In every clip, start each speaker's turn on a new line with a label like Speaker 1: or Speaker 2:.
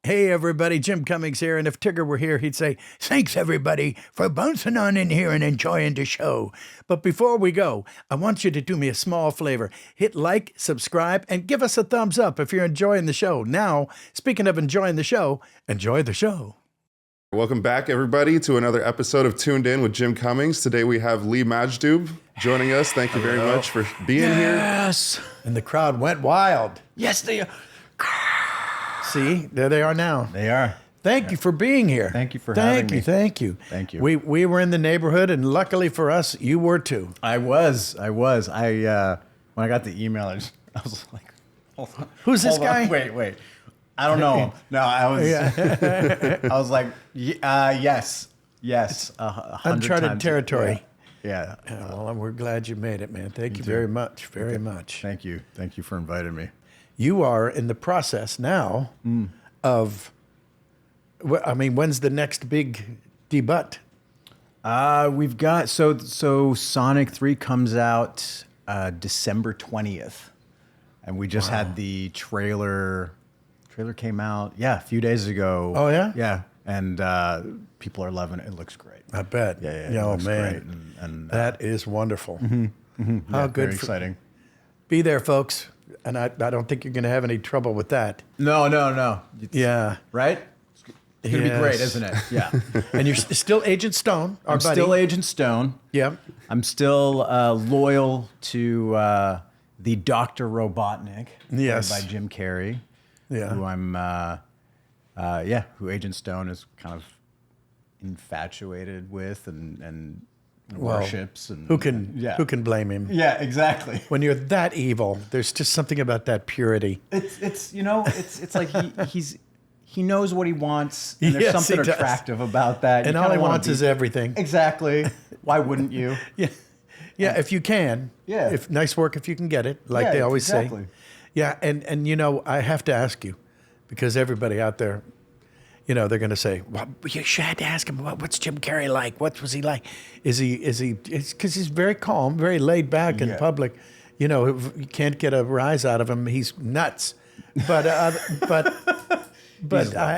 Speaker 1: Hey, everybody, Jim Cummings here. And if Tigger were here, he'd say, thanks, everybody, for bouncing on in here and enjoying the show. But before we go, I want you to do me a small favor. Hit like, subscribe, and give us a thumbs up if you're enjoying the show. Now, speaking of enjoying the show, enjoy the show.
Speaker 2: Welcome back, everybody, to another episode of Toon'd In with Jim Cummings. Today we have Lee Majdoub joining us. Thank you very much for being here.
Speaker 1: Yes. And the crowd went wild.
Speaker 3: Yes, they are.
Speaker 1: See, there they are now.
Speaker 3: They are.
Speaker 1: Thank you for being here.
Speaker 3: Thank you for having me.
Speaker 1: Thank you.
Speaker 3: Thank you.
Speaker 1: We were in the neighborhood, and luckily for us, you were too.
Speaker 3: I was. When I got the email, I was like, hold on.
Speaker 1: Who's this guy?
Speaker 3: Wait. I don't know him. No, I was.
Speaker 1: Yeah.
Speaker 3: I was like, yes, 100
Speaker 1: Uncharted
Speaker 3: times.
Speaker 1: territory.
Speaker 3: Yeah.
Speaker 1: Well, we're glad you made it, man. Thank you very much. Very much.
Speaker 3: Thank you for inviting me.
Speaker 1: You are in the process now of, I mean, when's the next big debut?
Speaker 3: We've got so Sonic 3 comes out December 20th, and we just had the trailer. Trailer came out a few days ago.
Speaker 1: Oh yeah,
Speaker 3: yeah, and people are loving it. It looks great.
Speaker 1: I bet.
Speaker 3: Yeah.
Speaker 1: Oh
Speaker 3: It looks
Speaker 1: man,
Speaker 3: great. And
Speaker 1: that is wonderful. How good!
Speaker 3: Very exciting.
Speaker 1: Be there, folks. And I don't think you're going to have any trouble with that.
Speaker 3: No.
Speaker 1: Yeah.
Speaker 3: Right? It's going to be great, isn't it? Yeah.
Speaker 1: And you're still Agent Stone, our
Speaker 3: I'm
Speaker 1: buddy.
Speaker 3: still Agent Stone.
Speaker 1: Yeah.
Speaker 3: I'm still loyal to the Dr. Robotnik,
Speaker 1: Yes.
Speaker 3: played by Jim Carrey.
Speaker 1: Yeah.
Speaker 3: Who I'm, who Agent Stone is kind of infatuated with and worships. And
Speaker 1: who can blame him?
Speaker 3: Yeah, exactly.
Speaker 1: When you're that evil, there's just something about that purity.
Speaker 3: It's like he knows what he wants, and there's
Speaker 1: Yes,
Speaker 3: something
Speaker 1: he does.
Speaker 3: attractive about that.
Speaker 1: And
Speaker 3: You
Speaker 1: all he
Speaker 3: kinda wanna
Speaker 1: wants is everything.
Speaker 3: Exactly. Why wouldn't you?
Speaker 1: Yeah. Yeah, if you can.
Speaker 3: Yeah.
Speaker 1: If nice work if you can get it, like they always
Speaker 3: exactly.
Speaker 1: say. Yeah, and you know, I have to ask you, because everybody out there, you know, they're going to say, well, you should have to ask him, what's Jim Carrey like? What was he like? It's because he's very calm, very laid back in public. You know, you can't get a rise out of him. He's nuts. But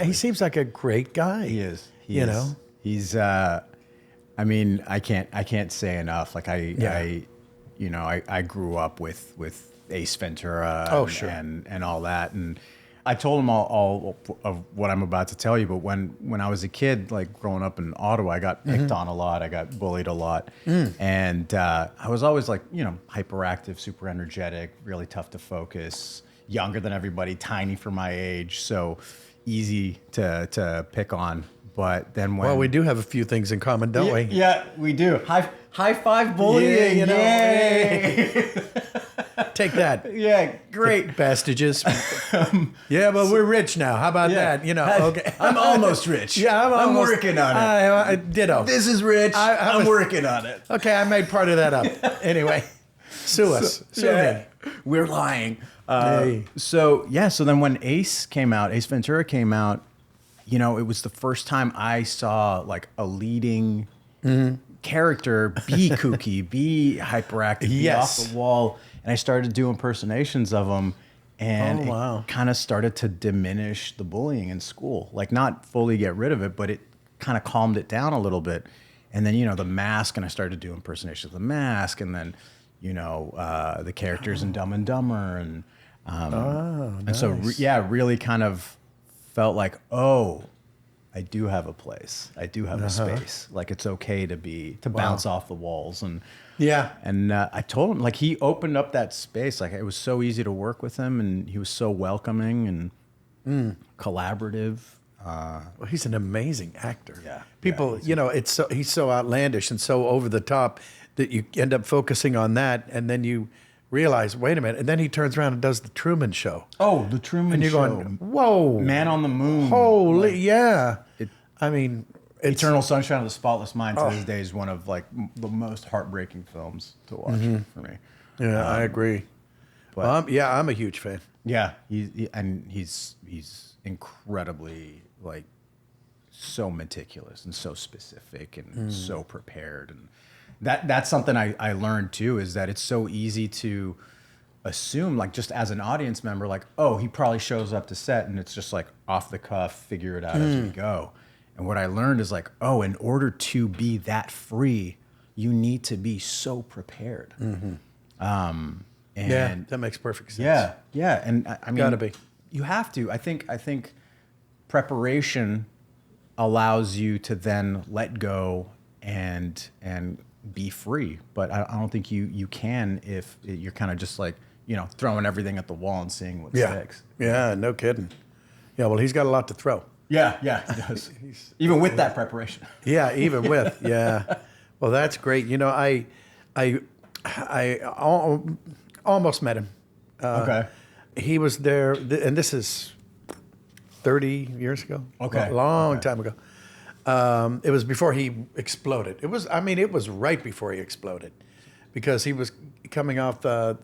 Speaker 1: he seems like a great guy.
Speaker 3: He is.
Speaker 1: You know?
Speaker 3: He's, I mean, I can't say enough. Like I grew up with Ace Ventura and all that. And I told him all of what I'm about to tell you, but when I was a kid, like growing up in Ottawa, I got picked on a lot. I got bullied a lot. And I was always like, hyperactive, super energetic, really tough to focus, younger than everybody, tiny for my age, so easy to pick on. But then when...
Speaker 1: Well, we do have a few things in common, don't we?
Speaker 3: Yeah, we do. High five bullying.
Speaker 1: Yeah,
Speaker 3: Yay.
Speaker 1: Take that.
Speaker 3: Yeah, great.
Speaker 1: Bastages. Yeah, but we're rich now. How about that? You know, okay.
Speaker 3: I'm almost rich.
Speaker 1: Yeah,
Speaker 3: I'm working on it.
Speaker 1: Ditto.
Speaker 3: This is rich. I'm working on it.
Speaker 1: Okay, I made part of that up. Anyway, sue us. Sue me.
Speaker 3: We're lying.
Speaker 1: Hey.
Speaker 3: So then when Ace Ventura came out, it was the first time I saw like a leading character be kooky, be hyperactive, be off the wall. And I started doing impersonations of him, and it kind of started to diminish the bullying in school. Like, not fully get rid of it, but it kind of calmed it down a little bit. And then, The Mask, and I started doing impersonations of The Mask, and then, the characters in Dumb and Dumber, and so really kind of felt like, I do have a place. I do have a space. Like, it's okay to bounce off the walls. And I told him, like, he opened up that space. Like, it was so easy to work with him, and he was so welcoming and collaborative.
Speaker 1: Well, he's an amazing actor.
Speaker 3: Yeah.
Speaker 1: People, he's so outlandish and so over the top that you end up focusing on that, and then you realize, wait a minute, and then he turns around and does the Truman Show.
Speaker 3: Oh, the Truman
Speaker 1: and you're
Speaker 3: Show.
Speaker 1: going, whoa.
Speaker 3: Man on the Moon.
Speaker 1: Holy, yeah.
Speaker 3: Eternal Sunshine of the Spotless Mind to this day is one of like the most heartbreaking films to watch for me.
Speaker 1: Yeah, I agree.
Speaker 3: But
Speaker 1: I'm a huge fan.
Speaker 3: Yeah, he's incredibly like so meticulous and so specific and so prepared, and that's something I learned too, is that it's so easy to assume, like, just as an audience member, like, oh, he probably shows up to set and it's just like off the cuff, figure it out as we go. And what I learned is like, oh, in order to be that free, you need to be so prepared. And
Speaker 1: Yeah, that makes perfect sense.
Speaker 3: yeah. And I mean,
Speaker 1: Gotta be.
Speaker 3: You have to. I think preparation allows you to then let go and be free. But I don't think you can if you're kind of just like, throwing everything at the wall and seeing what sticks.
Speaker 1: Yeah, no kidding. Yeah, well, he's got a lot to throw.
Speaker 3: Yeah, he does. Even with that preparation.
Speaker 1: Yeah, even with, yeah. Well, that's great. I almost met him.
Speaker 3: Okay.
Speaker 1: He was there, and this is 30 years ago.
Speaker 3: Okay.
Speaker 1: Long time ago. It was before he exploded. It was right before he exploded, because he was coming off what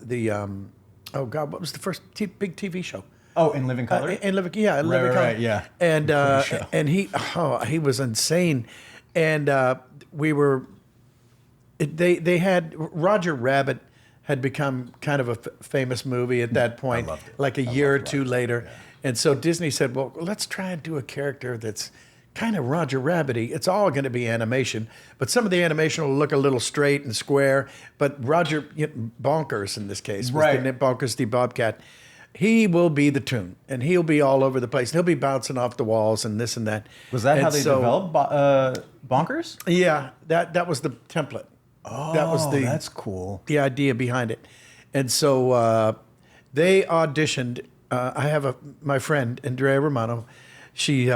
Speaker 1: was the first big TV show?
Speaker 3: Oh, In Living Color?
Speaker 1: In Living Color.
Speaker 3: Right, yeah.
Speaker 1: And he was insane, and they had Roger Rabbit had become kind of a famous movie at that point,
Speaker 3: loved it.
Speaker 1: like a year or two later. Yeah. And so Disney said, well, let's try and do a character that's kind of Roger Rabbit-y. It's all going to be animation, but some of the animation will look a little straight and square, but Roger, Bonkers in this case, was the Bonkers the Bobcat. He will be the Toon, and he'll be all over the place. He'll be bouncing off the walls and this and that.
Speaker 3: Was that how they developed Bonkers?
Speaker 1: Yeah, that was the template.
Speaker 3: Oh,
Speaker 1: that was
Speaker 3: that's cool.
Speaker 1: The idea behind it. And so they auditioned. I have my friend, Andrea Romano. She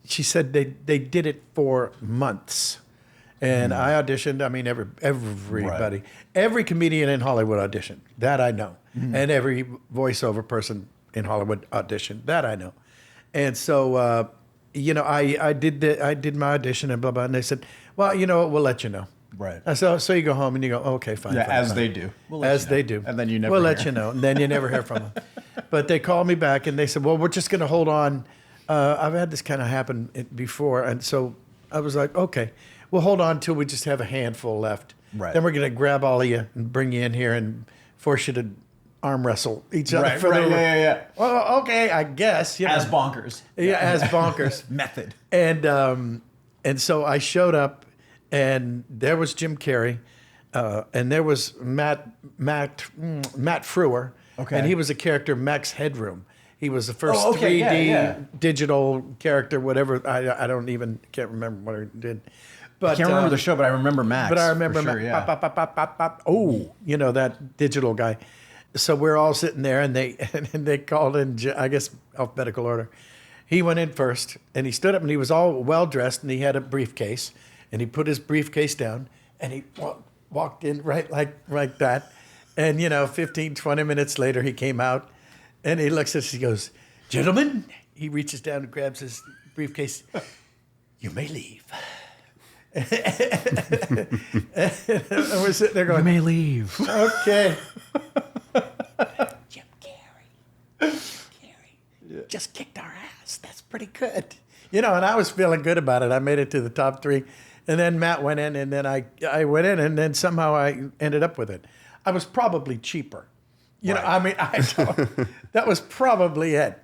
Speaker 1: said they did it for months. And I auditioned. I mean, everybody. Right. Every comedian in Hollywood auditioned. That I know. And every voiceover person in Hollywood auditioned. That I know. And so, I did my audition and blah, blah. And they said, well, we'll let you know. Right. So you go home and you go, okay, fine.
Speaker 3: Yeah,
Speaker 1: fine,
Speaker 3: as
Speaker 1: fine.
Speaker 3: they do.
Speaker 1: They do.
Speaker 3: And then you never
Speaker 1: We'll
Speaker 3: hear.
Speaker 1: let you know. And then you never hear from them. But they called me back and they said, well, we're just going to hold on. I've had this kind of happen before. And so I was like, okay, we'll hold on until we just have a handful left.
Speaker 3: Right.
Speaker 1: Then we're going to grab all of you and bring you in here and force you to arm wrestle each other.
Speaker 3: Right, yeah.
Speaker 1: Well, okay, I guess.
Speaker 3: As Bonkers.
Speaker 1: Yeah, as Bonkers.
Speaker 3: Method.
Speaker 1: And so I showed up. And there was Jim Carrey, and there was Matt Frewer,
Speaker 3: okay.
Speaker 1: And he was a character, Max Headroom. He was the first 3D digital character, whatever. Can't remember what he did. But
Speaker 3: I can't remember the show, but I remember Max.
Speaker 1: But I remember
Speaker 3: Max.
Speaker 1: Sure, pop, pop, pop, pop. Oh, that digital guy. So we're all sitting there, and they called in, I guess, alphabetical order. He went in first, and he stood up, and he was all well dressed, and he had a briefcase. And he put his briefcase down, and he walked in right like that. And, 15, 20 minutes later, he came out, and he looks at us, he goes, gentlemen, he reaches down and grabs his briefcase. You may leave. And we're sitting there going,
Speaker 3: you may leave.
Speaker 1: Okay. Jim Carrey just kicked our ass. That's pretty good. And I was feeling good about it. I made it to the top 3. And then Matt went in, and then I went in, and then somehow I ended up with it. I was probably cheaper. That was probably it.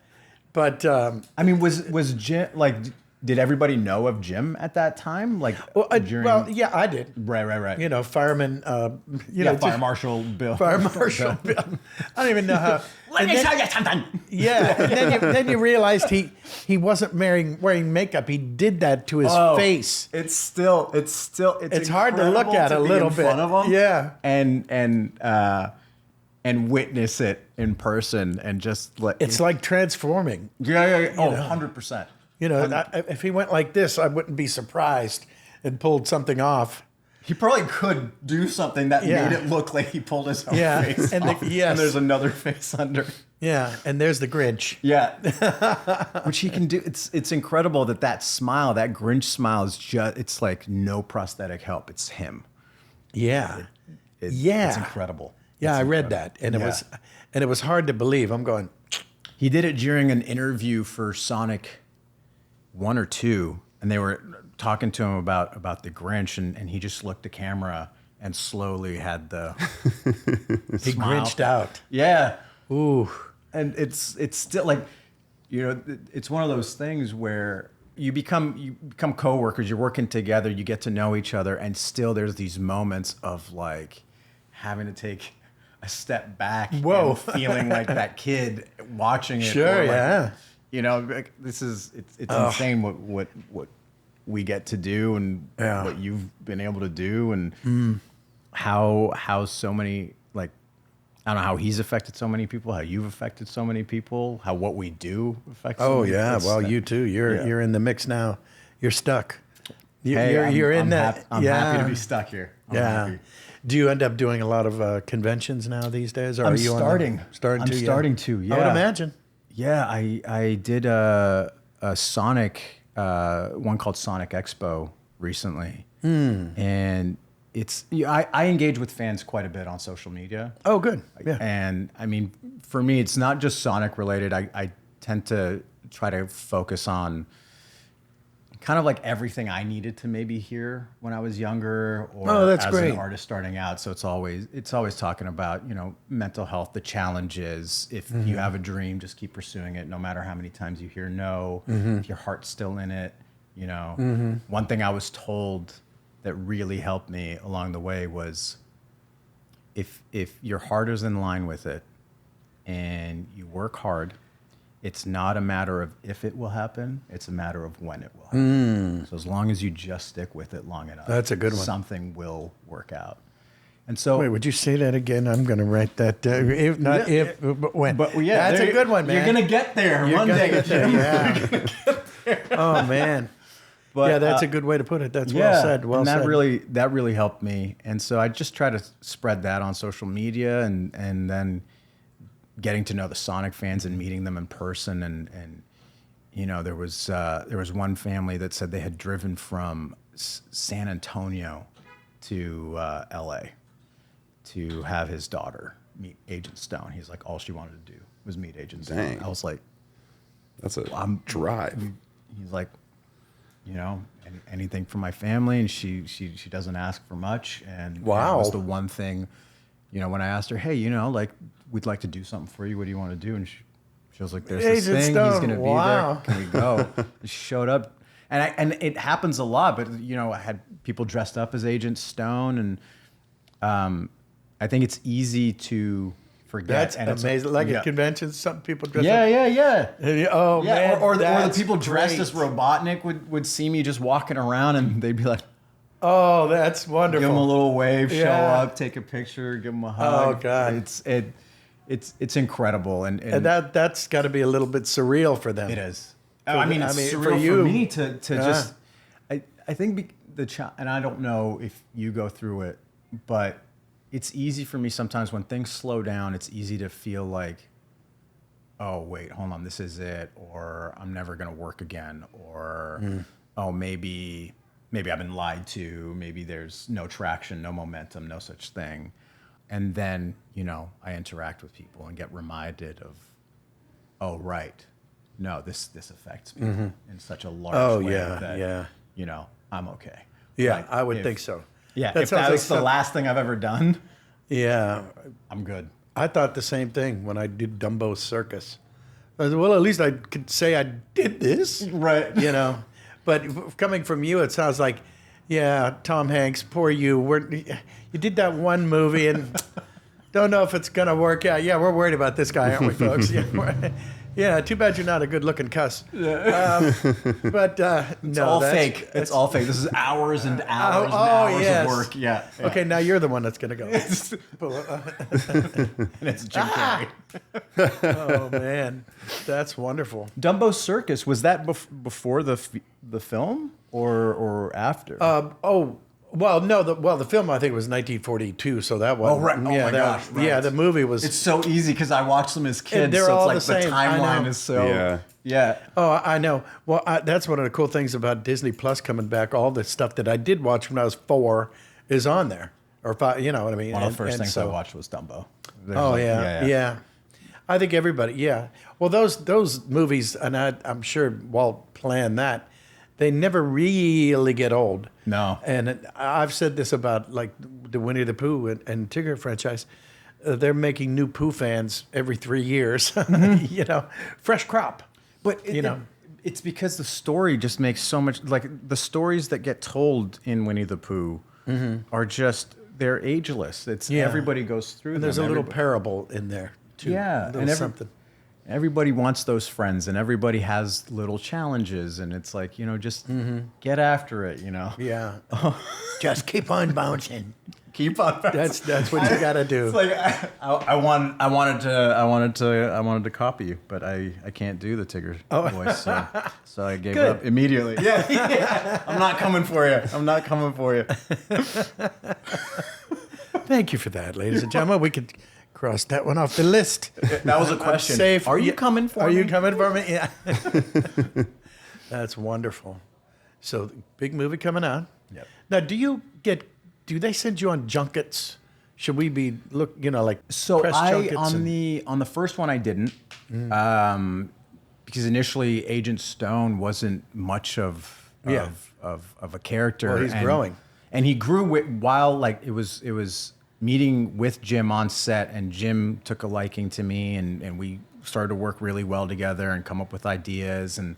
Speaker 1: But
Speaker 3: was Jim did everybody know of Jim at that time?
Speaker 1: Yeah, I did.
Speaker 3: Right.
Speaker 1: Fireman.
Speaker 3: Fire Marshal Bill.
Speaker 1: Fire Marshal Bill. I don't even know how.
Speaker 3: Let me tell you something.
Speaker 1: Yeah, and then you realized he wasn't wearing makeup. He did that to his face.
Speaker 3: It's
Speaker 1: hard to look at a little bit.
Speaker 3: In front of him,
Speaker 1: yeah,
Speaker 3: and witness it in person and just
Speaker 1: it's like transforming.
Speaker 3: Yeah. Oh, 100%.
Speaker 1: If he went like this, I wouldn't be surprised and pulled something off.
Speaker 3: He probably could do something that made it look like he pulled his own face off. And there's another face under.
Speaker 1: Yeah, and there's the Grinch.
Speaker 3: Yeah. Which he can do. It's incredible that smile, that Grinch smile is it's like no prosthetic help. It's him.
Speaker 1: Yeah.
Speaker 3: It's incredible.
Speaker 1: Yeah, I read that. And it was hard to believe. I'm going.
Speaker 3: He did it during an interview for Sonic 1 or 2, and they were talking to him about the Grinch, and he just looked at camera and slowly had the
Speaker 1: He
Speaker 3: smile.
Speaker 1: grinched out.
Speaker 3: Yeah.
Speaker 1: Ooh.
Speaker 3: And it's still like, it's one of those things where you become coworkers, you're working together, you get to know each other, and still there's these moments of like having to take a step back
Speaker 1: Whoa.
Speaker 3: and feeling like that kid watching it.
Speaker 1: Sure,
Speaker 3: or like,
Speaker 1: yeah.
Speaker 3: like, it's insane what we get to do and
Speaker 1: Yeah.
Speaker 3: what you've been able to do, and how so many, like, I don't know how he's affected so many people, how you've affected so many people, how what we do affects.
Speaker 1: Oh
Speaker 3: so many.
Speaker 1: yeah.
Speaker 3: It's
Speaker 1: Well,
Speaker 3: that-
Speaker 1: you too. You're in the mix now. You're stuck.
Speaker 3: Hey,
Speaker 1: You're in
Speaker 3: I'm
Speaker 1: that.
Speaker 3: I'm happy to be stuck here. I'm
Speaker 1: Yeah.
Speaker 3: happy.
Speaker 1: Do you end up doing a lot of conventions now these days? Or
Speaker 3: I'm
Speaker 1: are you
Speaker 3: starting.
Speaker 1: starting
Speaker 3: I'm
Speaker 1: to?
Speaker 3: starting to.
Speaker 1: I would
Speaker 3: Yeah.
Speaker 1: imagine.
Speaker 3: Yeah, I did a Sonic one called Sonic Expo recently, and I engage with fans quite a bit on social media.
Speaker 1: Oh, good. Yeah.
Speaker 3: And I mean, for me, it's not just Sonic related. I tend to try to focus on kind of like everything I needed to maybe hear when I was younger, or
Speaker 1: Oh, that's
Speaker 3: as
Speaker 1: great.
Speaker 3: an artist starting out. So it's always talking about, mental health, the challenges. If you have a dream, just keep pursuing it, no matter how many times you hear no. If your heart's still in it, One thing I was told that really helped me along the way was, if your heart is in line with it and you work hard, it's not a matter of if it will happen, it's a matter of when it will happen. So as long as you just stick with it long enough,
Speaker 1: That's a good one.
Speaker 3: something will work out. And so,
Speaker 1: Wait, would you say that again? I'm going to write that down. If not if, but when.
Speaker 3: but yeah,
Speaker 1: That's a good one, man.
Speaker 3: You're gonna get there
Speaker 1: You're
Speaker 3: one
Speaker 1: gonna
Speaker 3: day.
Speaker 1: get there,
Speaker 3: Jim.
Speaker 1: yeah. Oh man.
Speaker 3: But,
Speaker 1: yeah, that's a good way to put it. That's
Speaker 3: yeah,
Speaker 1: well said. Well
Speaker 3: and that
Speaker 1: said.
Speaker 3: really helped me. And so I just try to spread that on social media, and then getting to know the Sonic fans and meeting them in person. And there was one family that said they had driven from San Antonio to LA to have his daughter meet Agent Stone. He's like, all she wanted to do was meet Agent Stone.
Speaker 2: Dang.
Speaker 3: I was like,
Speaker 2: That's a drive.
Speaker 3: he's like, anything for my family, and she doesn't ask for much. And
Speaker 1: Wow.
Speaker 3: that was the one thing, when I asked her, hey, like, we'd like to do something for you. What do you want to do? And she was like, there's this
Speaker 1: Agent
Speaker 3: thing.
Speaker 1: Stone.
Speaker 3: He's going to
Speaker 1: Wow.
Speaker 3: be there. Can we go? And she showed up, and it happens a lot. But I had people dressed up as Agent Stone, and I think it's easy to forget.
Speaker 1: That's
Speaker 3: and it's
Speaker 1: amazing. Like
Speaker 3: yeah.
Speaker 1: at conventions, some people dress
Speaker 3: Yeah,
Speaker 1: up.
Speaker 3: yeah.
Speaker 1: Oh,
Speaker 3: Yeah,
Speaker 1: man.
Speaker 3: or the
Speaker 1: that's
Speaker 3: people dressed as
Speaker 1: great.
Speaker 3: Robotnik would see me just walking around, and they'd be like,
Speaker 1: Oh, that's wonderful.
Speaker 3: give them a little wave, show
Speaker 1: Yeah.
Speaker 3: up, take a picture, give them a hug.
Speaker 1: Oh, God.
Speaker 3: It's incredible, and
Speaker 1: And that's got to be a little bit surreal for them.
Speaker 3: it is. I mean, it's surreal
Speaker 1: for you.
Speaker 3: me to
Speaker 1: Yeah.
Speaker 3: just. I think and I don't know if you go through it, but it's easy for me sometimes when things slow down. It's easy to feel like, oh wait, hold on, this is it, or I'm never gonna work again, or oh maybe I've been lied to, maybe there's no traction, no momentum, no such thing. And then, I interact with people and get reminded of, oh right, no, this affects me in such a large
Speaker 1: Oh,
Speaker 3: way
Speaker 1: yeah,
Speaker 3: that
Speaker 1: yeah.
Speaker 3: I'm okay.
Speaker 1: Yeah,
Speaker 3: Like,
Speaker 1: I would
Speaker 3: if-
Speaker 1: think so.
Speaker 3: Yeah,
Speaker 1: That
Speaker 3: if
Speaker 1: sounds
Speaker 3: that
Speaker 1: like
Speaker 3: was the
Speaker 1: some-
Speaker 3: last thing I've ever done,
Speaker 1: Yeah.
Speaker 3: I'm good.
Speaker 1: I thought the same thing when I did Dumbo Circus. I said, well, at least I could say I did this.
Speaker 3: Right.
Speaker 1: But coming from you, it sounds like, yeah, Tom Hanks, poor you. You did that one movie and don't know if it's going to work out. Yeah, we're worried about this guy, aren't we, folks? Yeah, too bad you're not a good-looking cuss. But
Speaker 3: It's
Speaker 1: no,
Speaker 3: all
Speaker 1: that's-
Speaker 3: fake. It's all fake. This is hours and hours and
Speaker 1: Oh,
Speaker 3: hours
Speaker 1: yes.
Speaker 3: of work. Yeah.
Speaker 1: Okay, now you're the one that's going to go.
Speaker 3: And it's Jim Carrey.
Speaker 1: Oh, man. That's wonderful.
Speaker 3: Dumbo Circus, was that before the film or after?
Speaker 1: Well, no. The film I think was 1942, so that was.
Speaker 3: Oh, right. Oh, my gosh, right.
Speaker 1: Yeah, the movie was.
Speaker 3: It's so easy because I watched them as kids.
Speaker 1: they're
Speaker 3: so
Speaker 1: all
Speaker 3: it's
Speaker 1: the
Speaker 3: like
Speaker 1: same.
Speaker 3: the
Speaker 1: I
Speaker 3: timeline
Speaker 1: know.
Speaker 3: is so.
Speaker 2: Yeah.
Speaker 3: Yeah.
Speaker 1: Oh, I know. Well, that's one of the cool things about Disney Plus coming back. All the stuff that I did watch when I was 4 is on there, or 5. You know what I mean?
Speaker 3: One of the first
Speaker 1: And
Speaker 3: things
Speaker 1: so-
Speaker 3: I watched was Dumbo. There's
Speaker 1: Oh
Speaker 3: like-
Speaker 1: yeah. I think everybody. Yeah. Well, those movies, and I'm sure Walt planned that. they never really get old.
Speaker 3: No.
Speaker 1: And I've said this about like the Winnie the Pooh and Tigger franchise. They're making new Pooh fans every 3 years. You know, fresh crop.
Speaker 3: But it's because the story just makes so much, like the stories that get told in Winnie the Pooh are just, they're ageless. It's everybody goes through
Speaker 1: And
Speaker 3: them.
Speaker 1: there's a little parable in there too.
Speaker 3: Yeah,
Speaker 1: and something.
Speaker 3: Everybody wants those friends, and everybody has little challenges, and it's like, just get after it,
Speaker 1: Yeah. Just keep on bouncing.
Speaker 3: Keep on.
Speaker 1: That's what you got to do.
Speaker 3: It's like I wanted to copy you, but I can't do the Tigger voice, so I gave up immediately. Yeah. I'm not coming for you.
Speaker 1: Thank you for that, ladies and gentlemen. We could cross that one off the list.
Speaker 3: That was a question.
Speaker 1: Safe.
Speaker 3: Are you coming for me?
Speaker 1: Are you coming for me? Yeah. That's wonderful. So, big movie coming out.
Speaker 3: Yep.
Speaker 1: Now, do they send you on junkets? Should we be
Speaker 3: So
Speaker 1: press junkets?
Speaker 3: On the first one I didn't, because initially Agent Stone wasn't much of a character.
Speaker 1: Well, he's growing,
Speaker 3: and he grew while it was meeting with Jim on set, and Jim took a liking to me, and we started to work really well together and come up with ideas, and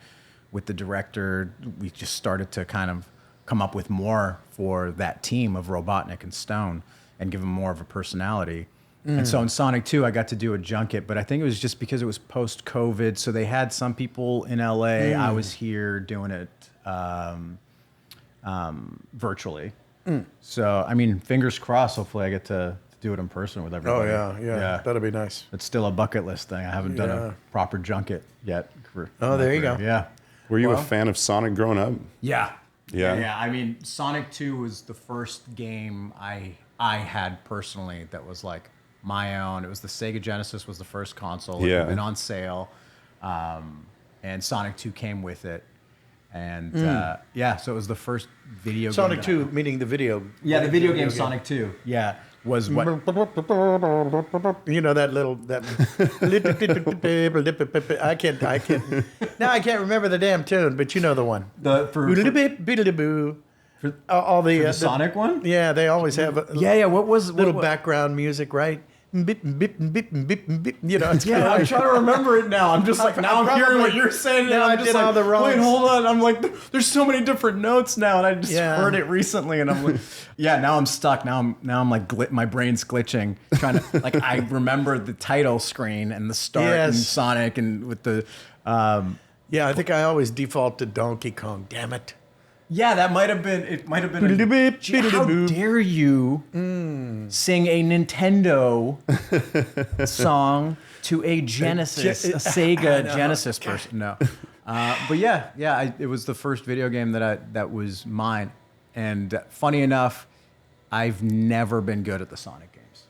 Speaker 3: with the director we just started to kind of come up with more for that team of Robotnik and Stone and give them more of a personality. And so in Sonic 2, I got to do a junket, but I think it was just because it was post-COVID. So they had some people in LA. I was here doing it virtually. So, I mean, fingers crossed, hopefully I get to do it in person with everybody.
Speaker 1: Oh, yeah. That'd be nice.
Speaker 3: It's still a bucket list thing. I haven't done a proper junket yet.
Speaker 1: There you go.
Speaker 3: Yeah.
Speaker 2: Were you a fan of Sonic growing up?
Speaker 3: Yeah.
Speaker 2: Yeah.
Speaker 3: Yeah. I mean, Sonic 2 was the first game I had personally that was like my own. It was the Sega Genesis was the first console. It had been on sale. And Sonic 2 came with it. And so it was the first video game.
Speaker 1: Sonic 2, meaning the video.
Speaker 3: Yeah, the video game Sonic 2. Yeah. Was what?
Speaker 1: You know that I can't. Now I can't remember the damn tune, but you know the one. All the
Speaker 3: Sonic one.
Speaker 1: Yeah, they always have.
Speaker 3: What was
Speaker 1: little background music, right? You know. It's
Speaker 3: I'm trying to remember it now. I'm just like I'm hearing what you're saying.
Speaker 1: Now I did all the wrong.
Speaker 3: Wait, hold on. I'm like, there's so many different notes now, and I just heard it recently, and I'm like, now I'm stuck. Now I'm like, my brain's glitching. Trying to I remember the title screen and the start and Sonic and with the.
Speaker 1: I think I always default to Donkey Kong. Damn it.
Speaker 3: Yeah, that might have been. It might have been. How dare you sing a Nintendo song to a Genesis, a Sega Genesis person? No, but it was the first video game that was mine. And funny enough, I've never been good at the Sonic games.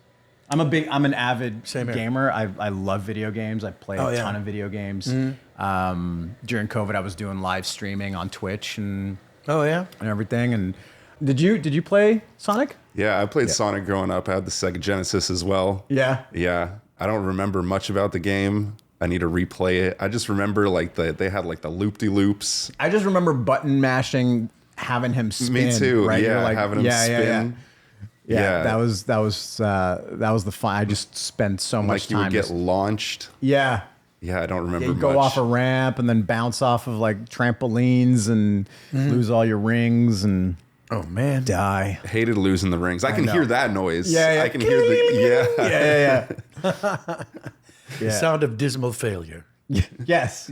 Speaker 3: I'm an avid gamer. I love video games. I play a ton of video games. During COVID, I was doing live streaming on Twitch and. And everything. And did you play Sonic?
Speaker 2: Yeah, I played Sonic growing up. I had the Sega Genesis as well.
Speaker 3: Yeah.
Speaker 2: Yeah. I don't remember much about the game. I need to replay it. I just remember they had the loop-de-loops.
Speaker 3: I just remember button mashing, having him spin.
Speaker 2: Me too.
Speaker 3: Right?
Speaker 2: Yeah, having him spin.
Speaker 3: Yeah, that was the fun. I just spent so much time.
Speaker 2: You would get launched.
Speaker 3: Yeah.
Speaker 2: Yeah, I don't remember
Speaker 3: you
Speaker 2: much.
Speaker 3: go off a ramp and then bounce off of trampolines and lose all your rings and die.
Speaker 2: Hated losing the rings. I can hear that noise.
Speaker 3: Yeah.
Speaker 2: I can hear the
Speaker 1: The sound of dismal failure.
Speaker 3: Yes.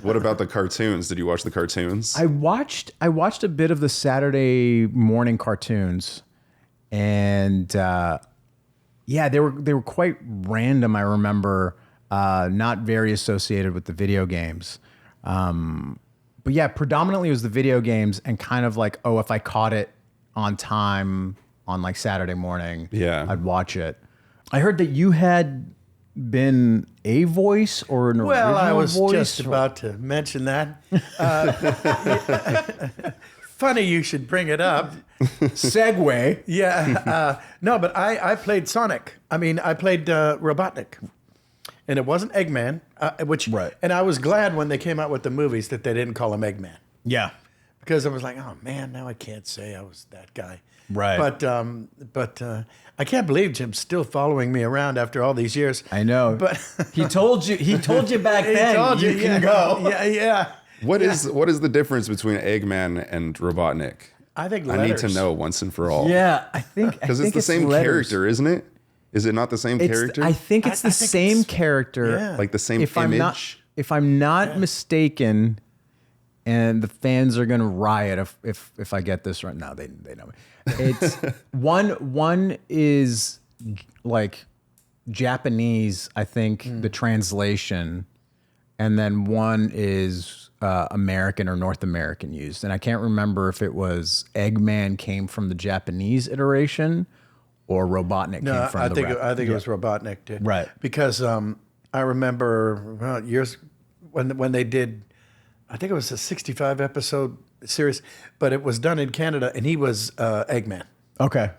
Speaker 2: What about the cartoons? Did you watch the cartoons?
Speaker 3: I watched a bit of the Saturday morning cartoons, and they were quite random. I remember. Not very associated with the video games. But yeah, predominantly it was the video games and kind of if I caught it on time on Saturday morning, I'd watch it. I heard that you had been a voice or an original
Speaker 1: I was
Speaker 3: voice.
Speaker 1: Just about to mention that. Funny you should bring it up.
Speaker 3: Segue.
Speaker 1: Yeah. No, but I played Sonic. I mean, I played Robotnik. And it wasn't Eggman, and I was glad when they came out with the movies that they didn't call him Eggman.
Speaker 3: Yeah.
Speaker 1: because I was like, oh man, now I can't say I was that guy.
Speaker 3: Right.
Speaker 1: But I can't believe Jim's still following me around after all these years.
Speaker 3: I know.
Speaker 1: But
Speaker 3: he told you back then.
Speaker 1: told
Speaker 3: you can go.
Speaker 1: Yeah.
Speaker 2: What is the difference between Eggman and Robotnik?
Speaker 1: I think
Speaker 2: I need to
Speaker 1: letters.
Speaker 2: know once and for all.
Speaker 3: Yeah, I think
Speaker 2: Because it's the same
Speaker 3: letters.
Speaker 2: character, isn't it? Is it not the same character?
Speaker 3: I think it's
Speaker 1: I
Speaker 3: the
Speaker 1: think
Speaker 3: same
Speaker 1: it's-
Speaker 3: character.
Speaker 1: Yeah.
Speaker 2: Like the same
Speaker 3: If
Speaker 2: image?
Speaker 3: I'm not mistaken, and the fans are gonna riot if I get this right. No, they know me. It's one is like Japanese, I think, the translation, and then one is American or North American used. And I can't remember if it was Eggman came from the Japanese iteration or Robotnik
Speaker 1: No,
Speaker 3: came from
Speaker 1: I
Speaker 3: the
Speaker 1: think
Speaker 3: rep.
Speaker 1: I think it was Robotnik did.
Speaker 3: Right.
Speaker 1: Because I remember years when they did, I think it was a 65 episode series, but it was done in Canada, and he was Eggman.
Speaker 3: Okay.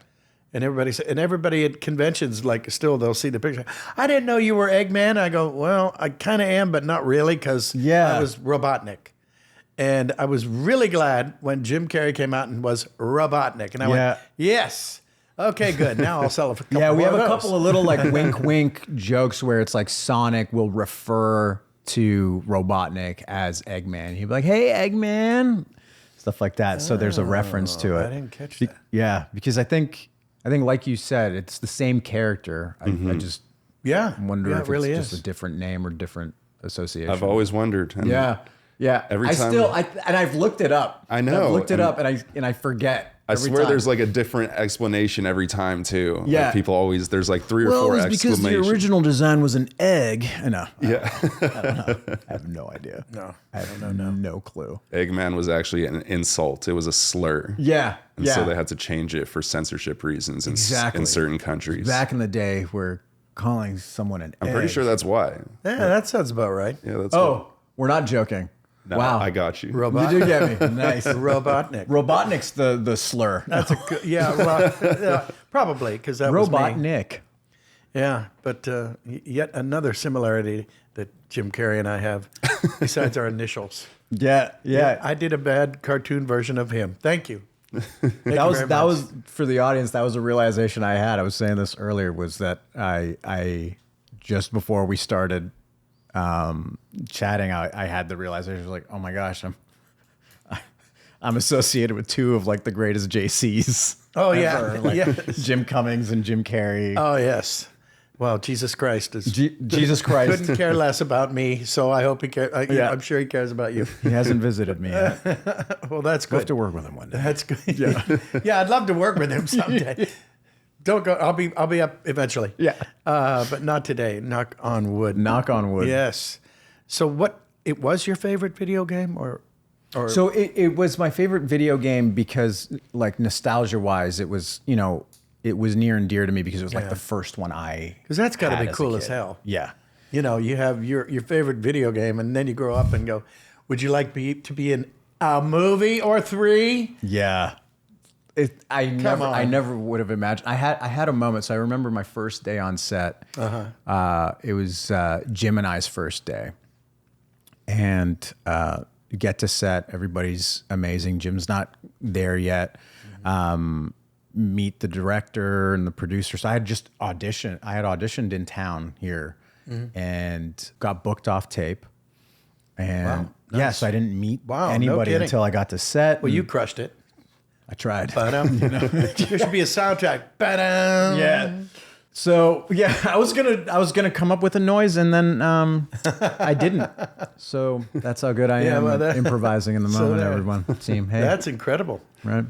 Speaker 1: And everybody at conventions, like, still they'll see the picture. I didn't know you were Eggman. I go, well, I kind of am, but not really, because
Speaker 3: Yeah.
Speaker 1: I was Robotnik. And I was really glad when Jim Carrey came out and was Robotnik. And I
Speaker 3: Yeah.
Speaker 1: went, yes. Okay, good. Now I'll sell a couple
Speaker 3: Yeah, we
Speaker 1: more
Speaker 3: have a
Speaker 1: of those.
Speaker 3: couple of little like wink wink jokes where it's like Sonic will refer to Robotnik as Eggman. He'd be like, "Hey, Eggman," stuff like that. So there's a reference to it.
Speaker 1: I didn't catch that.
Speaker 3: Yeah, because I think like you said, it's the same character. I just
Speaker 1: Yeah.
Speaker 3: wonder
Speaker 1: yeah,
Speaker 3: if
Speaker 1: it really
Speaker 3: it's just
Speaker 1: is.
Speaker 3: a different name or different association.
Speaker 2: I've always wondered. And
Speaker 3: yeah.
Speaker 2: Every
Speaker 3: I
Speaker 2: time-
Speaker 3: still, and I've looked it up.
Speaker 2: I know,
Speaker 3: I've looked it
Speaker 2: and
Speaker 3: up, and I forget.
Speaker 2: I
Speaker 3: every
Speaker 2: swear
Speaker 3: time.
Speaker 2: there's like a different explanation every time too.
Speaker 3: Yeah.
Speaker 2: Like people always, there's like 3 or
Speaker 3: Well,
Speaker 2: 4
Speaker 3: it was because the
Speaker 2: exclamations.
Speaker 3: original design was an egg. I know.
Speaker 2: Yeah.
Speaker 3: I have no idea.
Speaker 1: No.
Speaker 3: I have no clue.
Speaker 2: Eggman was actually an insult. It was a slur.
Speaker 3: Yeah.
Speaker 2: And
Speaker 3: yeah.
Speaker 2: so they had to change it for censorship reasons in,
Speaker 3: Exactly.
Speaker 2: in certain countries.
Speaker 3: Back in the day, we're calling someone an
Speaker 2: I'm
Speaker 3: egg.
Speaker 2: pretty sure that's why.
Speaker 1: Yeah, that sounds about right.
Speaker 2: Yeah, that's
Speaker 3: Oh, we're not joking.
Speaker 2: what,
Speaker 3: wow.
Speaker 2: I got you.
Speaker 1: Robot.
Speaker 3: You did get me. Nice.
Speaker 1: Robotnik.
Speaker 3: Robotnik's the slur.
Speaker 1: That's a good, yeah, well, probably, because that was me.
Speaker 3: Robotnik.
Speaker 1: Yeah, but yet another similarity that Jim Carrey and I have, besides our initials.
Speaker 3: Yeah. Yeah.
Speaker 1: I did a bad cartoon version of him. Thank you.
Speaker 3: That was for the audience. That was a realization I had. I was saying this earlier. Was that I just before we started chatting, I had the realization. I was like, oh my gosh, I'm associated with 2 of like the greatest JCs.
Speaker 1: Oh, yeah.
Speaker 3: ever. Like
Speaker 1: Yes.
Speaker 3: Jim Cummings and Jim Carrey.
Speaker 1: Oh, yes. Well, Jesus Christ is
Speaker 3: Jesus Christ.
Speaker 1: couldn't care less about me, so I hope he cares.
Speaker 3: Yeah.
Speaker 1: I'm sure he cares about you.
Speaker 3: He hasn't visited me yet.
Speaker 1: Well, that's
Speaker 3: We'll have
Speaker 1: good.
Speaker 3: to work with him one day.
Speaker 1: That's good. Yeah, yeah. I'd love to work with him someday. Don't go. I'll be up eventually.
Speaker 3: Yeah.
Speaker 1: But not today. Knock on wood.
Speaker 3: Knock on wood.
Speaker 1: Yes. So what? It was your favorite video game, or
Speaker 3: So it was my favorite video game because, like, nostalgia-wise, it was, it was near and dear to me because it was like
Speaker 1: Yeah.
Speaker 3: the first one I.
Speaker 1: because that's got to
Speaker 3: had
Speaker 1: be
Speaker 3: as a
Speaker 1: cool as
Speaker 3: kid.
Speaker 1: hell.
Speaker 3: Yeah.
Speaker 1: You have your favorite video game, and then you grow up and go, would you like to be in a movie or 3?
Speaker 3: Yeah. I
Speaker 1: on.
Speaker 3: never would have imagined. I had a moment. So I remember my first day on set. It was Jim and I's first day, and you get to set. Everybody's amazing. Jim's not there yet. Meet the director and the producer. So I had just auditioned. I had auditioned in town here, and got booked off tape. And
Speaker 1: Wow,
Speaker 3: yeah,
Speaker 1: nice.
Speaker 3: so I didn't meet
Speaker 1: Wow, no
Speaker 3: anybody
Speaker 1: kidding.
Speaker 3: until I got to set.
Speaker 1: Well, you crushed it.
Speaker 3: I tried.
Speaker 1: But there should be a soundtrack. Ba-dum.
Speaker 3: Yeah. So yeah, I was gonna come up with a noise, and then I didn't. So that's how good I
Speaker 1: Yeah,
Speaker 3: am
Speaker 1: well,
Speaker 3: at improvising in the moment.
Speaker 1: there.
Speaker 3: Everyone, team, hey,
Speaker 1: That's incredible.
Speaker 3: right.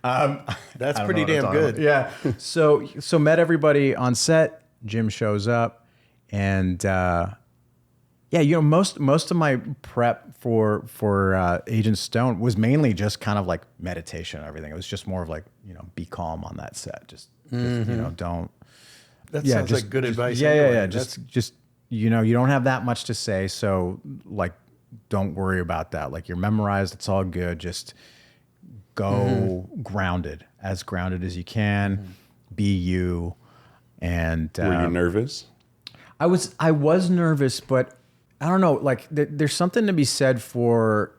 Speaker 1: That's
Speaker 3: I don't
Speaker 1: pretty
Speaker 3: know what I'm
Speaker 1: damn
Speaker 3: talking
Speaker 1: good.
Speaker 3: about. Yeah. So met everybody on set. Jim shows up, and yeah, most of my prep for Agent Stone was mainly just kind of like meditation and everything. It was just more of like, be calm on that set. Just don't.
Speaker 1: That sounds like good advice.
Speaker 3: Yeah,
Speaker 1: anyway.
Speaker 3: yeah. Just you don't have that much to say, so like, don't worry about that. Like, you're memorized. It's all good. Just go grounded as you can. Be you. And
Speaker 2: Were you nervous?
Speaker 3: I was nervous, but I don't know. Like, there's something to be said for,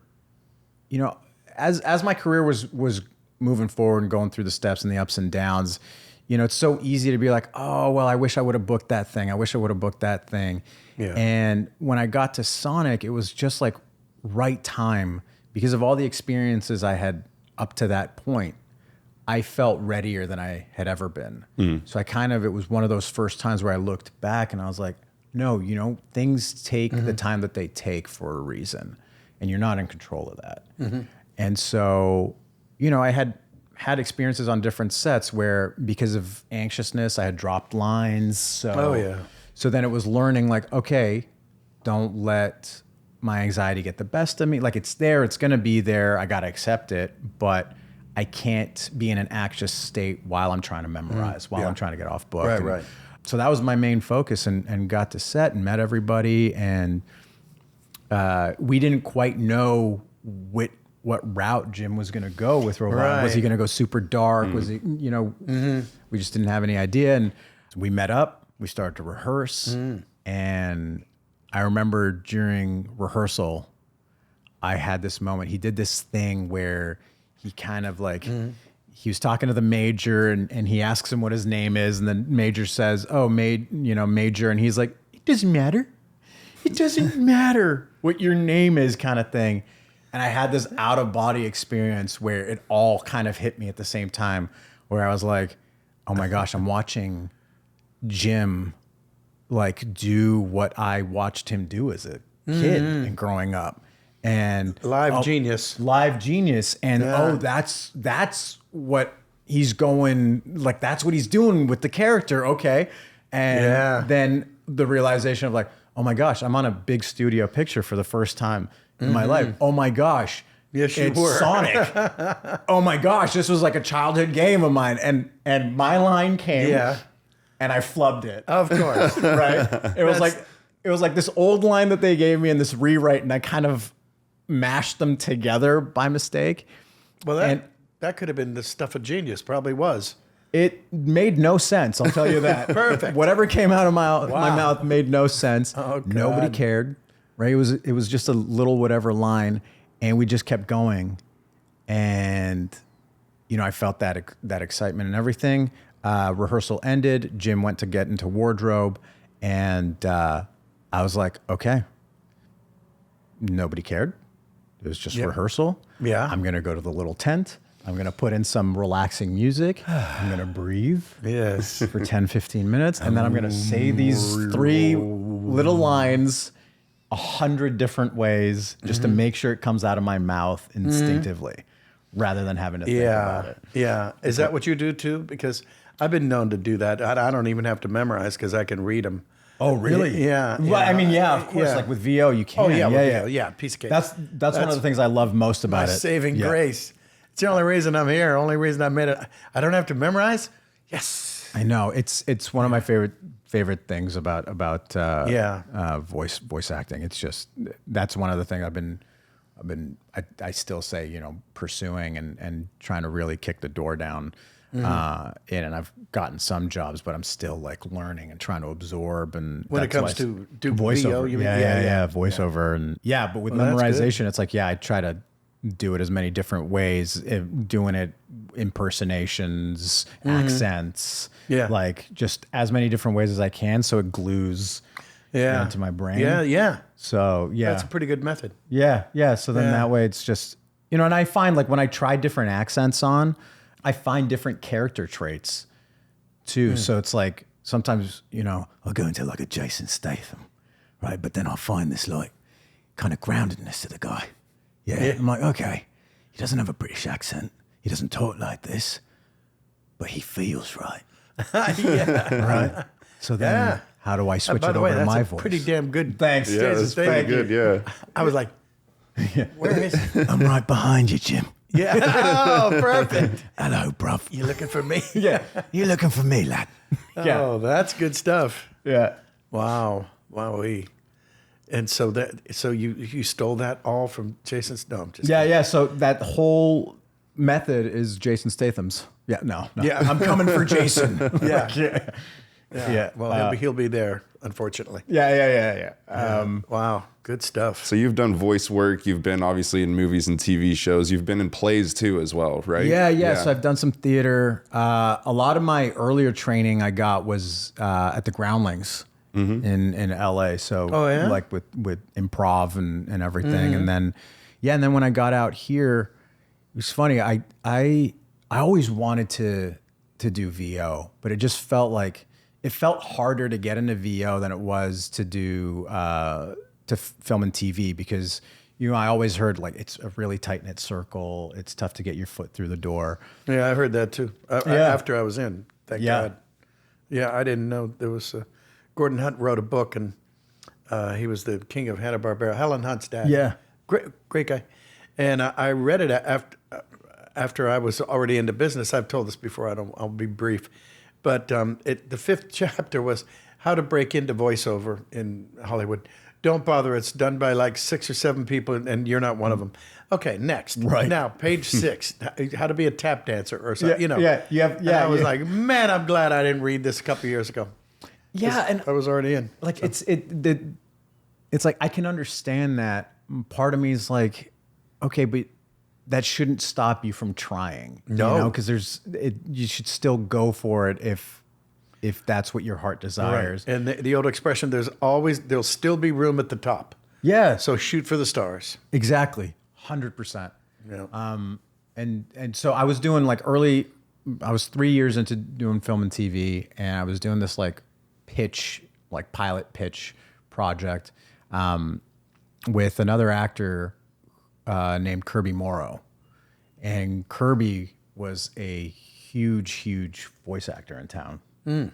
Speaker 3: as my career was moving forward and going through the steps and the ups and downs, you know, it's so easy to be like, oh, well, I wish I would have booked that thing. I wish I would have booked that thing.
Speaker 1: Yeah.
Speaker 3: And when I got to Sonic, it was just like right time because of all the experiences I had up to that point. I felt readier than I had ever been. So it was one of those first times where I looked back and I was like, no, you know, things take the time that they take for a reason, and you're not in control of that. And so, you know, I had experiences on different sets where because of anxiousness, I had dropped lines. So, so then it was learning like, okay, don't let my anxiety get the best of me. Like it's there, it's going to be there. I got to accept it, but I can't be in an anxious state while I'm trying to memorize, while I'm trying to get off book.
Speaker 1: Right.
Speaker 3: So that was my main focus, and got to set and met everybody, and we didn't quite know what route Jim was going to go with Robot.
Speaker 1: Right.
Speaker 3: Was he going to go super dark? Was he, you know, we just didn't have any idea. And we met up, we started to rehearse, and I remember during rehearsal, I had this moment. He did this thing where he kind of like, he was talking to the major and he asks him what his name is. And then major says, oh, major. And he's like, it doesn't matter. It doesn't matter what your name is kind of thing. And I had this out of body experience where it all kind of hit me at the same time where I was like, oh my gosh, I'm watching Jim like do what I watched him do as a kid and growing up. And
Speaker 1: Live genius.
Speaker 3: And that's what he's going, like, that's what he's doing with the character. Okay. And then the realization of like, oh my gosh, I'm on a big studio picture for the first time in my life. Oh my gosh.
Speaker 1: Yes, you
Speaker 3: it's
Speaker 1: were.
Speaker 3: Sonic. Oh my gosh. This was like a childhood game of mine. And my line came and I flubbed it.
Speaker 1: Of course.
Speaker 3: Right. It was like this old line that they gave me in this rewrite, and I kind of mashed them together by mistake.
Speaker 1: Well, that could have been the stuff of genius. Probably was.
Speaker 3: It made no sense. I'll tell you that.
Speaker 1: Perfect.
Speaker 3: Whatever came out of my mouth made no sense.
Speaker 1: Oh, God.
Speaker 3: Nobody cared. Right? It was just a little whatever line, and we just kept going. And you know, I felt that excitement and everything. Rehearsal ended. Jim went to get into wardrobe, and I was like, okay. Nobody cared. It was just rehearsal.
Speaker 1: Yeah.
Speaker 3: I'm going to go to the little tent. I'm going to put in some relaxing music. I'm going to breathe
Speaker 1: Yes.
Speaker 3: for 10, 15 minutes. And then I'm going to say these 3 little lines 100 different ways just to make sure it comes out of my mouth instinctively rather than having to think about it.
Speaker 1: Yeah. Is that what you do too? Because I've been known to do that. I don't even have to memorize because I can read them.
Speaker 3: Oh, really?
Speaker 1: Yeah.
Speaker 3: Well, I mean, of course.
Speaker 1: Yeah.
Speaker 3: Like with VO, you can.
Speaker 1: Oh, yeah. Piece of cake.
Speaker 3: That's one of the things I love most about
Speaker 1: my
Speaker 3: it.
Speaker 1: saving grace. It's the only reason I'm here. Only reason I made it. I don't have to memorize. Yes.
Speaker 3: I know. It's one of my favorite things about voice acting. It's just, that's one of the things I still say, you know, pursuing and trying to really kick the door down in, and I've gotten some jobs, but I'm still like learning and trying to absorb. And
Speaker 1: when it comes to do
Speaker 3: voiceover,
Speaker 1: VO, you mean?
Speaker 3: voiceover, and but with
Speaker 1: Well,
Speaker 3: memorization, it's like I try to do it as many different ways, doing it impersonations, accents, like just as many different ways as I can, so it glues into my brain. So
Speaker 1: that's a pretty good method.
Speaker 3: So then that way it's just, you know, and I find like when I try different accents on, I find different character traits too. So it's like sometimes, you know, I'll go into like a Jason Statham, right? But then I'll find this like kind of groundedness to the guy. I'm like, okay, he doesn't have a British accent. He doesn't talk like this, but he feels right. Right? So then how do I switch it over to my voice?
Speaker 1: Pretty damn good.
Speaker 3: Thanks.
Speaker 2: Yeah, that's pretty good. Yeah.
Speaker 1: I was like, where is he?
Speaker 3: I'm right behind you, Jim.
Speaker 1: Yeah. Oh, perfect.
Speaker 3: Hello, bruv.
Speaker 1: You looking for me?
Speaker 3: You're looking for me, lad.
Speaker 1: Oh, that's good stuff.
Speaker 3: Yeah.
Speaker 1: Wow. Wowee. And so you stole that all from Jason's? No, I'm just kidding.
Speaker 3: So that whole method is Jason Statham's. No.
Speaker 1: Yeah.
Speaker 3: I'm coming for Jason. Yeah.
Speaker 1: Well, he'll be there, unfortunately.
Speaker 3: Yeah.
Speaker 1: Wow, good stuff.
Speaker 2: So you've done voice work. You've been obviously in movies and TV shows. You've been in plays too as well, right?
Speaker 3: Yeah. So I've done some theater. A lot of my earlier training I got was at the Groundlings in LA. So like with improv and everything. And then when I got out here, it was funny. I always wanted to do VO, but it just felt like it felt harder to get into VO than it was to do to film and TV because I always heard like it's a really tight knit circle. It's tough to get your foot through the door.
Speaker 1: Yeah, I heard that too. After I was in, thank God. Yeah, I didn't know there was. Gordon Hunt wrote a book, and he was the king of Hanna-Barbera. Helen Hunt's dad.
Speaker 3: Yeah,
Speaker 1: great guy. And I read it after I was already into business. I've told this before. I'll be brief, but the fifth chapter was how to break into voiceover in Hollywood. Don't bother. It's done by like 6 or 7 people, and you're not one of them. Okay, next.
Speaker 3: Right.
Speaker 1: Now, page 6, how to be a tap dancer or something.
Speaker 3: Yeah.
Speaker 1: And I was like, man, I'm glad I didn't read this a couple years ago.
Speaker 3: Yeah, and
Speaker 1: I was already in.
Speaker 3: Like it's like I can understand that. Part of me is like, okay, but that shouldn't stop you from trying.
Speaker 1: No,
Speaker 3: because you should still go for it if that's what your heart desires.
Speaker 1: Right. And the old expression, there'll still be room at the top.
Speaker 3: Yeah.
Speaker 1: So shoot for the stars.
Speaker 3: Exactly. 100%.
Speaker 1: Yeah.
Speaker 3: And so I was doing like I was 3 years into doing film and TV, and I was doing this like pilot pitch project with another actor named Kirby Morrow. And Kirby was a huge voice actor in town. And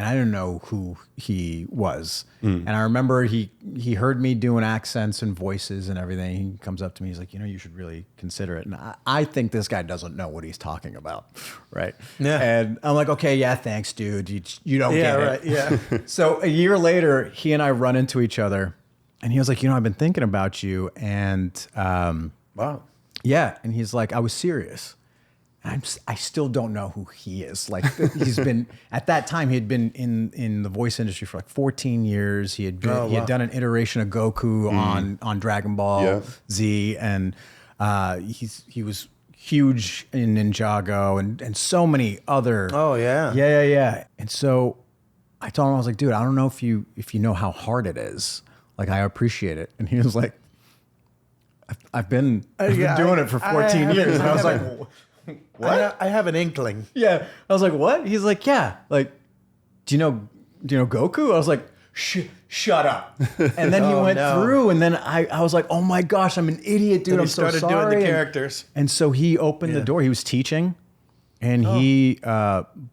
Speaker 3: I didn't know who he was. And I remember he heard me doing accents and voices and everything. He comes up to me. He's like, you should really consider it. And I think this guy doesn't know what he's talking about. Right.
Speaker 1: Yeah.
Speaker 3: And I'm like, okay, yeah, thanks, dude. You don't get it.
Speaker 1: Yeah.
Speaker 3: So a year later, he and I run into each other. And he was like, I've been thinking about you. And
Speaker 1: Wow.
Speaker 3: yeah. And he's like, I was serious. I still don't know who he is. Like he's been at that time, he had been in the voice industry for like 14 years. He had had done an iteration of Goku on Dragon Ball Z, and he was huge in Ninjago and so many other.
Speaker 1: Oh yeah.
Speaker 3: Yeah. And so I told him, I was like, dude, I don't know if you know how hard it is. Like I appreciate it. And he was like, I've been doing it for 14 years. And I was like, what?
Speaker 1: I have an inkling.
Speaker 3: Yeah. I was like, what? He's like, yeah. Like, do you know Goku? I was like, shut up. And then he went through, and then I was like, oh my gosh, I'm an idiot, dude.
Speaker 1: Then
Speaker 3: I'm so sorry.
Speaker 1: started doing the characters.
Speaker 3: And so he opened the door. He was teaching, and he,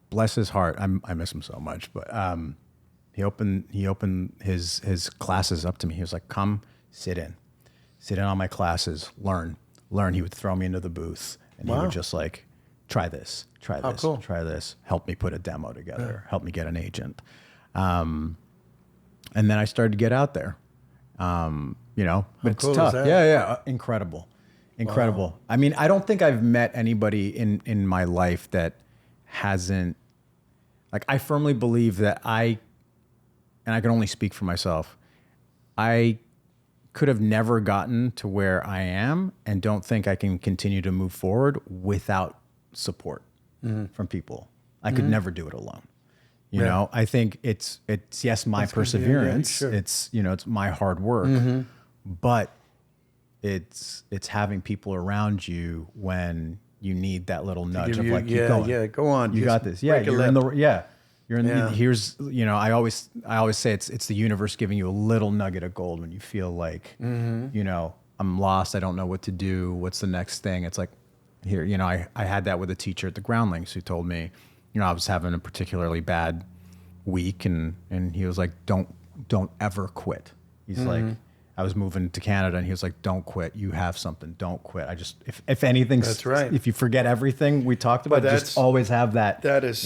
Speaker 3: bless his heart, I miss him so much, but he opened his classes up to me. He was like, come sit in on my classes, learn. He would throw me into the booth. And he would just like, try this, try this, help me put a demo together, help me get an agent. And then I started to get out there, but it's
Speaker 1: cool
Speaker 3: tough.
Speaker 1: is that?
Speaker 3: Yeah. Incredible. Wow. I mean, I don't think I've met anybody in my life that hasn't, like, I firmly believe that and I can only speak for myself, I could have never gotten to where I am and don't think I can continue to move forward without support from people. I could never do it alone. You know, I think it's yes, my perseverance.
Speaker 1: Sure.
Speaker 3: It's my hard work, but it's having people around you when you need that little nudge of like, keep going.
Speaker 1: Yeah, go on.
Speaker 3: You got this. Yeah, you're in here's, I always say it's the universe giving you a little nugget of gold when you feel like, I'm lost. I don't know what to do. What's the next thing? It's like, here, I had that with a teacher at the Groundlings who told me, I was having a particularly bad week, and he was like, don't ever quit. He's like, I was moving to Canada, and he was like, don't quit. You have something. Don't quit. If anything,
Speaker 1: that's right.
Speaker 3: If you forget everything we talked about, just always have that in your head.
Speaker 1: That is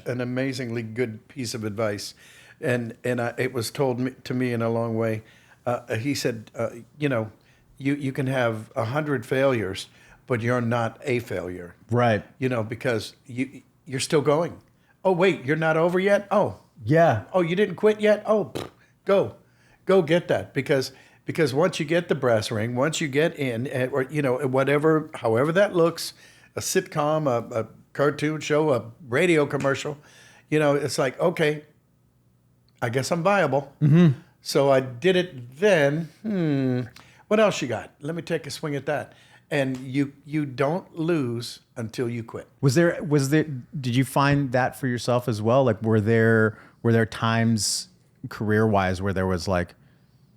Speaker 1: such an amazingly good piece of advice. And it was told to me in a long way. He said, you can have 100 failures, but you're not a failure.
Speaker 3: Right.
Speaker 1: Because you're still going. Oh, wait, you're not over yet? Oh,
Speaker 3: Yeah.
Speaker 1: oh, you didn't quit yet? Oh, go get that because once you get the brass ring, once you get in, or whatever, however that looks, a sitcom, a cartoon show, a radio commercial, it's like, okay, I guess I'm viable. Mm-hmm. So I did it then. What else you got? Let me take a swing at that. And you don't lose until you quit.
Speaker 3: Was there did you find that for yourself as well? Like were there times career-wise where there was like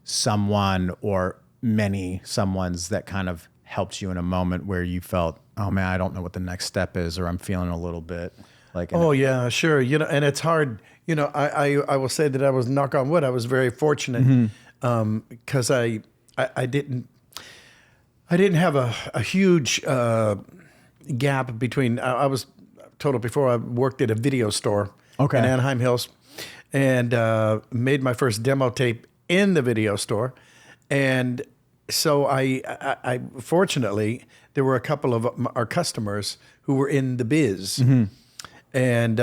Speaker 3: someone or many someones that kind of helped you in a moment where you felt, oh man, I don't know what the next step is, or I'm feeling a little bit like
Speaker 1: yeah, sure. And it's hard. I will say that I was, knock on wood, I was very fortunate because I didn't have a huge gap between. I was told it before. I worked at a video store in Anaheim Hills, and made my first demo tape in the video store, and so I fortunately there were a couple of our customers who were in the biz, and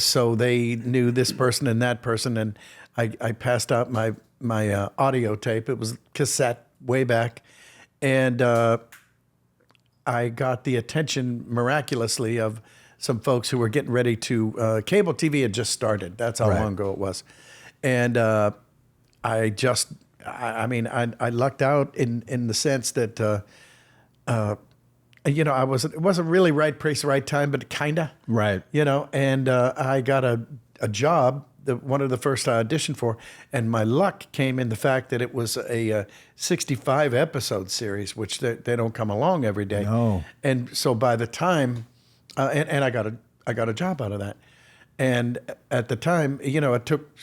Speaker 1: so they knew this person and that person, and I passed out my audio tape. It was cassette way back. And I got the attention miraculously of some folks who were getting ready to, cable TV had just started. That's how long ago it was. And I lucked out in the sense that, it wasn't really right place, right time, but kinda.
Speaker 3: Right.
Speaker 1: And I got a job, one of the first I auditioned for, and my luck came in the fact that it was a 65 episode series, which they don't come along every day.
Speaker 3: No.
Speaker 1: And so by the time, and I got a job out of that, and at the time, it took,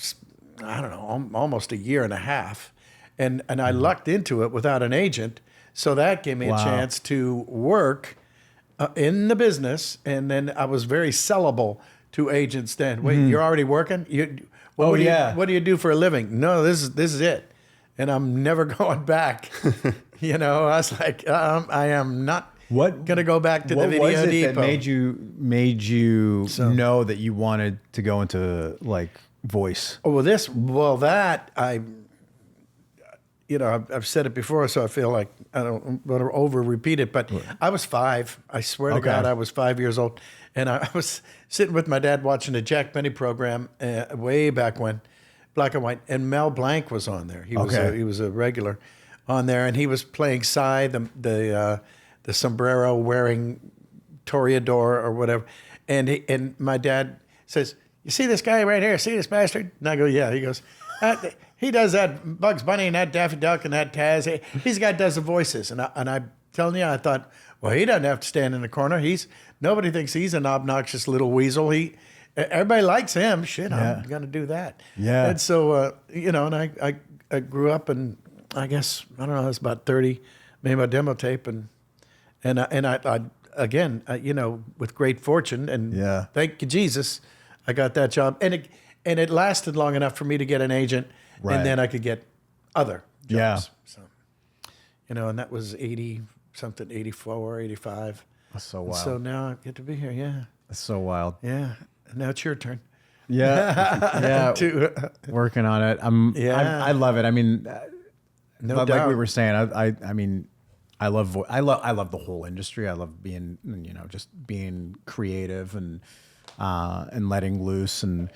Speaker 1: I don't know, almost a year and a half, and I lucked into it without an agent, so that gave me a chance to work in the business, and then I was very sellable to agents then. Wait, you're already working? What do you do for a living? No, this is it. And I'm never going back. I was like, I am not going to go back to the Video
Speaker 3: Depot. What was it
Speaker 1: Depot.
Speaker 3: that made you know that you wanted to go into like voice?
Speaker 1: I've said it before, so I feel like I don't want to over repeat it, but I was 5. I swear to God, I was 5 years old. And I was sitting with my dad watching a Jack Benny program way back when, black and white, and Mel Blanc was on there. He was a regular on there, and he was playing Cy, the sombrero wearing toreador or whatever. And my dad says, "You see this guy right here? See this bastard?" And I go, "Yeah." He goes, "He does that Bugs Bunny and that Daffy Duck and that Taz. He's the guy that does the voices." And I'm telling you, I thought, well, he doesn't have to stand in the corner. Nobody thinks he's an obnoxious little weasel. Everybody likes him. Shit, I'm gonna do that.
Speaker 3: Yeah.
Speaker 1: And so and I grew up, and I guess I don't know, I was about 30, made my demo tape, and I again, with great fortune, and thank you Jesus, I got that job, and it lasted long enough for me to get an agent, and then I could get other jobs.
Speaker 3: Yeah.
Speaker 1: So, and that was 80 something, 84, 85.
Speaker 3: That's so wild.
Speaker 1: So now I get to be here. Yeah.
Speaker 3: That's so wild.
Speaker 1: Yeah. And now it's your turn.
Speaker 3: Yeah. Working on it. I love it. I mean,
Speaker 1: no doubt.
Speaker 3: Like we were saying, I love the whole industry. I love being, just being creative and letting loose. And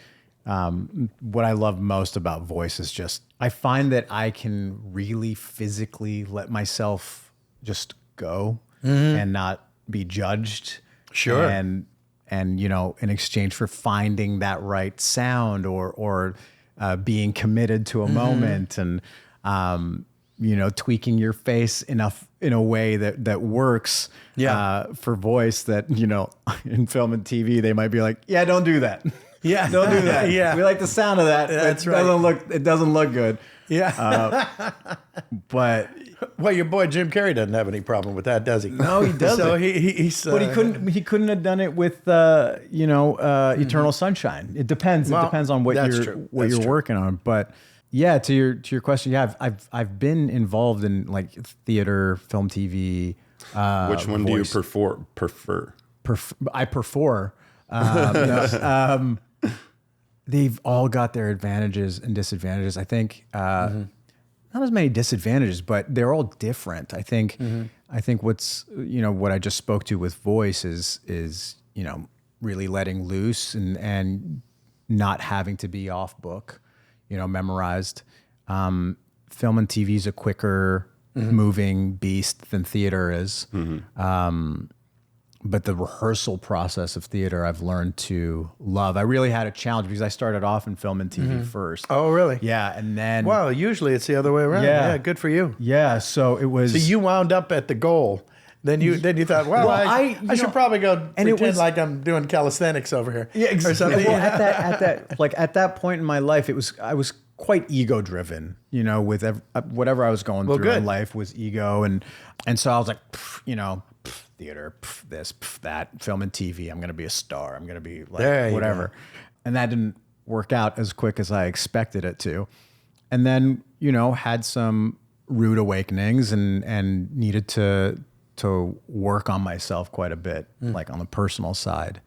Speaker 3: what I love most about voice is just, I find that I can really physically let myself just go and not be judged.
Speaker 1: Sure.
Speaker 3: And in exchange for finding that right sound or being committed to a moment and tweaking your face enough in a way that works for voice, that in film and TV they might be like, yeah, don't do that.
Speaker 1: Yeah.
Speaker 3: Don't do that.
Speaker 1: Yeah.
Speaker 3: We like the sound of that.
Speaker 1: That's
Speaker 3: it
Speaker 1: right.
Speaker 3: It doesn't look good.
Speaker 1: Yeah.
Speaker 3: But
Speaker 1: well, your boy Jim Carrey doesn't have any problem with that, does he?
Speaker 3: No, he doesn't.
Speaker 1: So he's
Speaker 3: but he couldn't have done it with Eternal Sunshine. It depends.
Speaker 1: Well,
Speaker 3: it depends on what you're working on. But yeah, to your question, yeah, I've been involved in like theater, film, TV.
Speaker 2: Which one do you prefer?
Speaker 3: I prefer They've all got their advantages and disadvantages. I think not as many disadvantages, but they're all different. I think what's what I just spoke to with voice is really letting loose and not having to be off book, memorized. Film and TV is a quicker moving beast than theater is. But the rehearsal process of theater, I've learned to love. I really had a challenge because I started off in film and TV first.
Speaker 1: Oh, really?
Speaker 3: Yeah, and then
Speaker 1: Well, usually it's the other way around.
Speaker 3: Yeah.
Speaker 1: Yeah, good for you.
Speaker 3: yeah, so it was.
Speaker 1: So you wound up at the goal. Then you thought, well, I should probably go
Speaker 3: and it
Speaker 1: pretend
Speaker 3: was-
Speaker 1: like I'm doing calisthenics over here.
Speaker 3: Yeah,
Speaker 1: Or something.
Speaker 3: Well, at that point in my life, I was quite ego driven. With whatever I was going through
Speaker 1: good.
Speaker 3: in life was ego, and so I was like, theater, this, that, film and TV. I'm gonna be a star. I'm gonna be like
Speaker 1: There you
Speaker 3: whatever,
Speaker 1: go.
Speaker 3: and that didn't work out as quick as I expected it to. And then had some rude awakenings and needed to work on myself quite a bit, like on the personal side.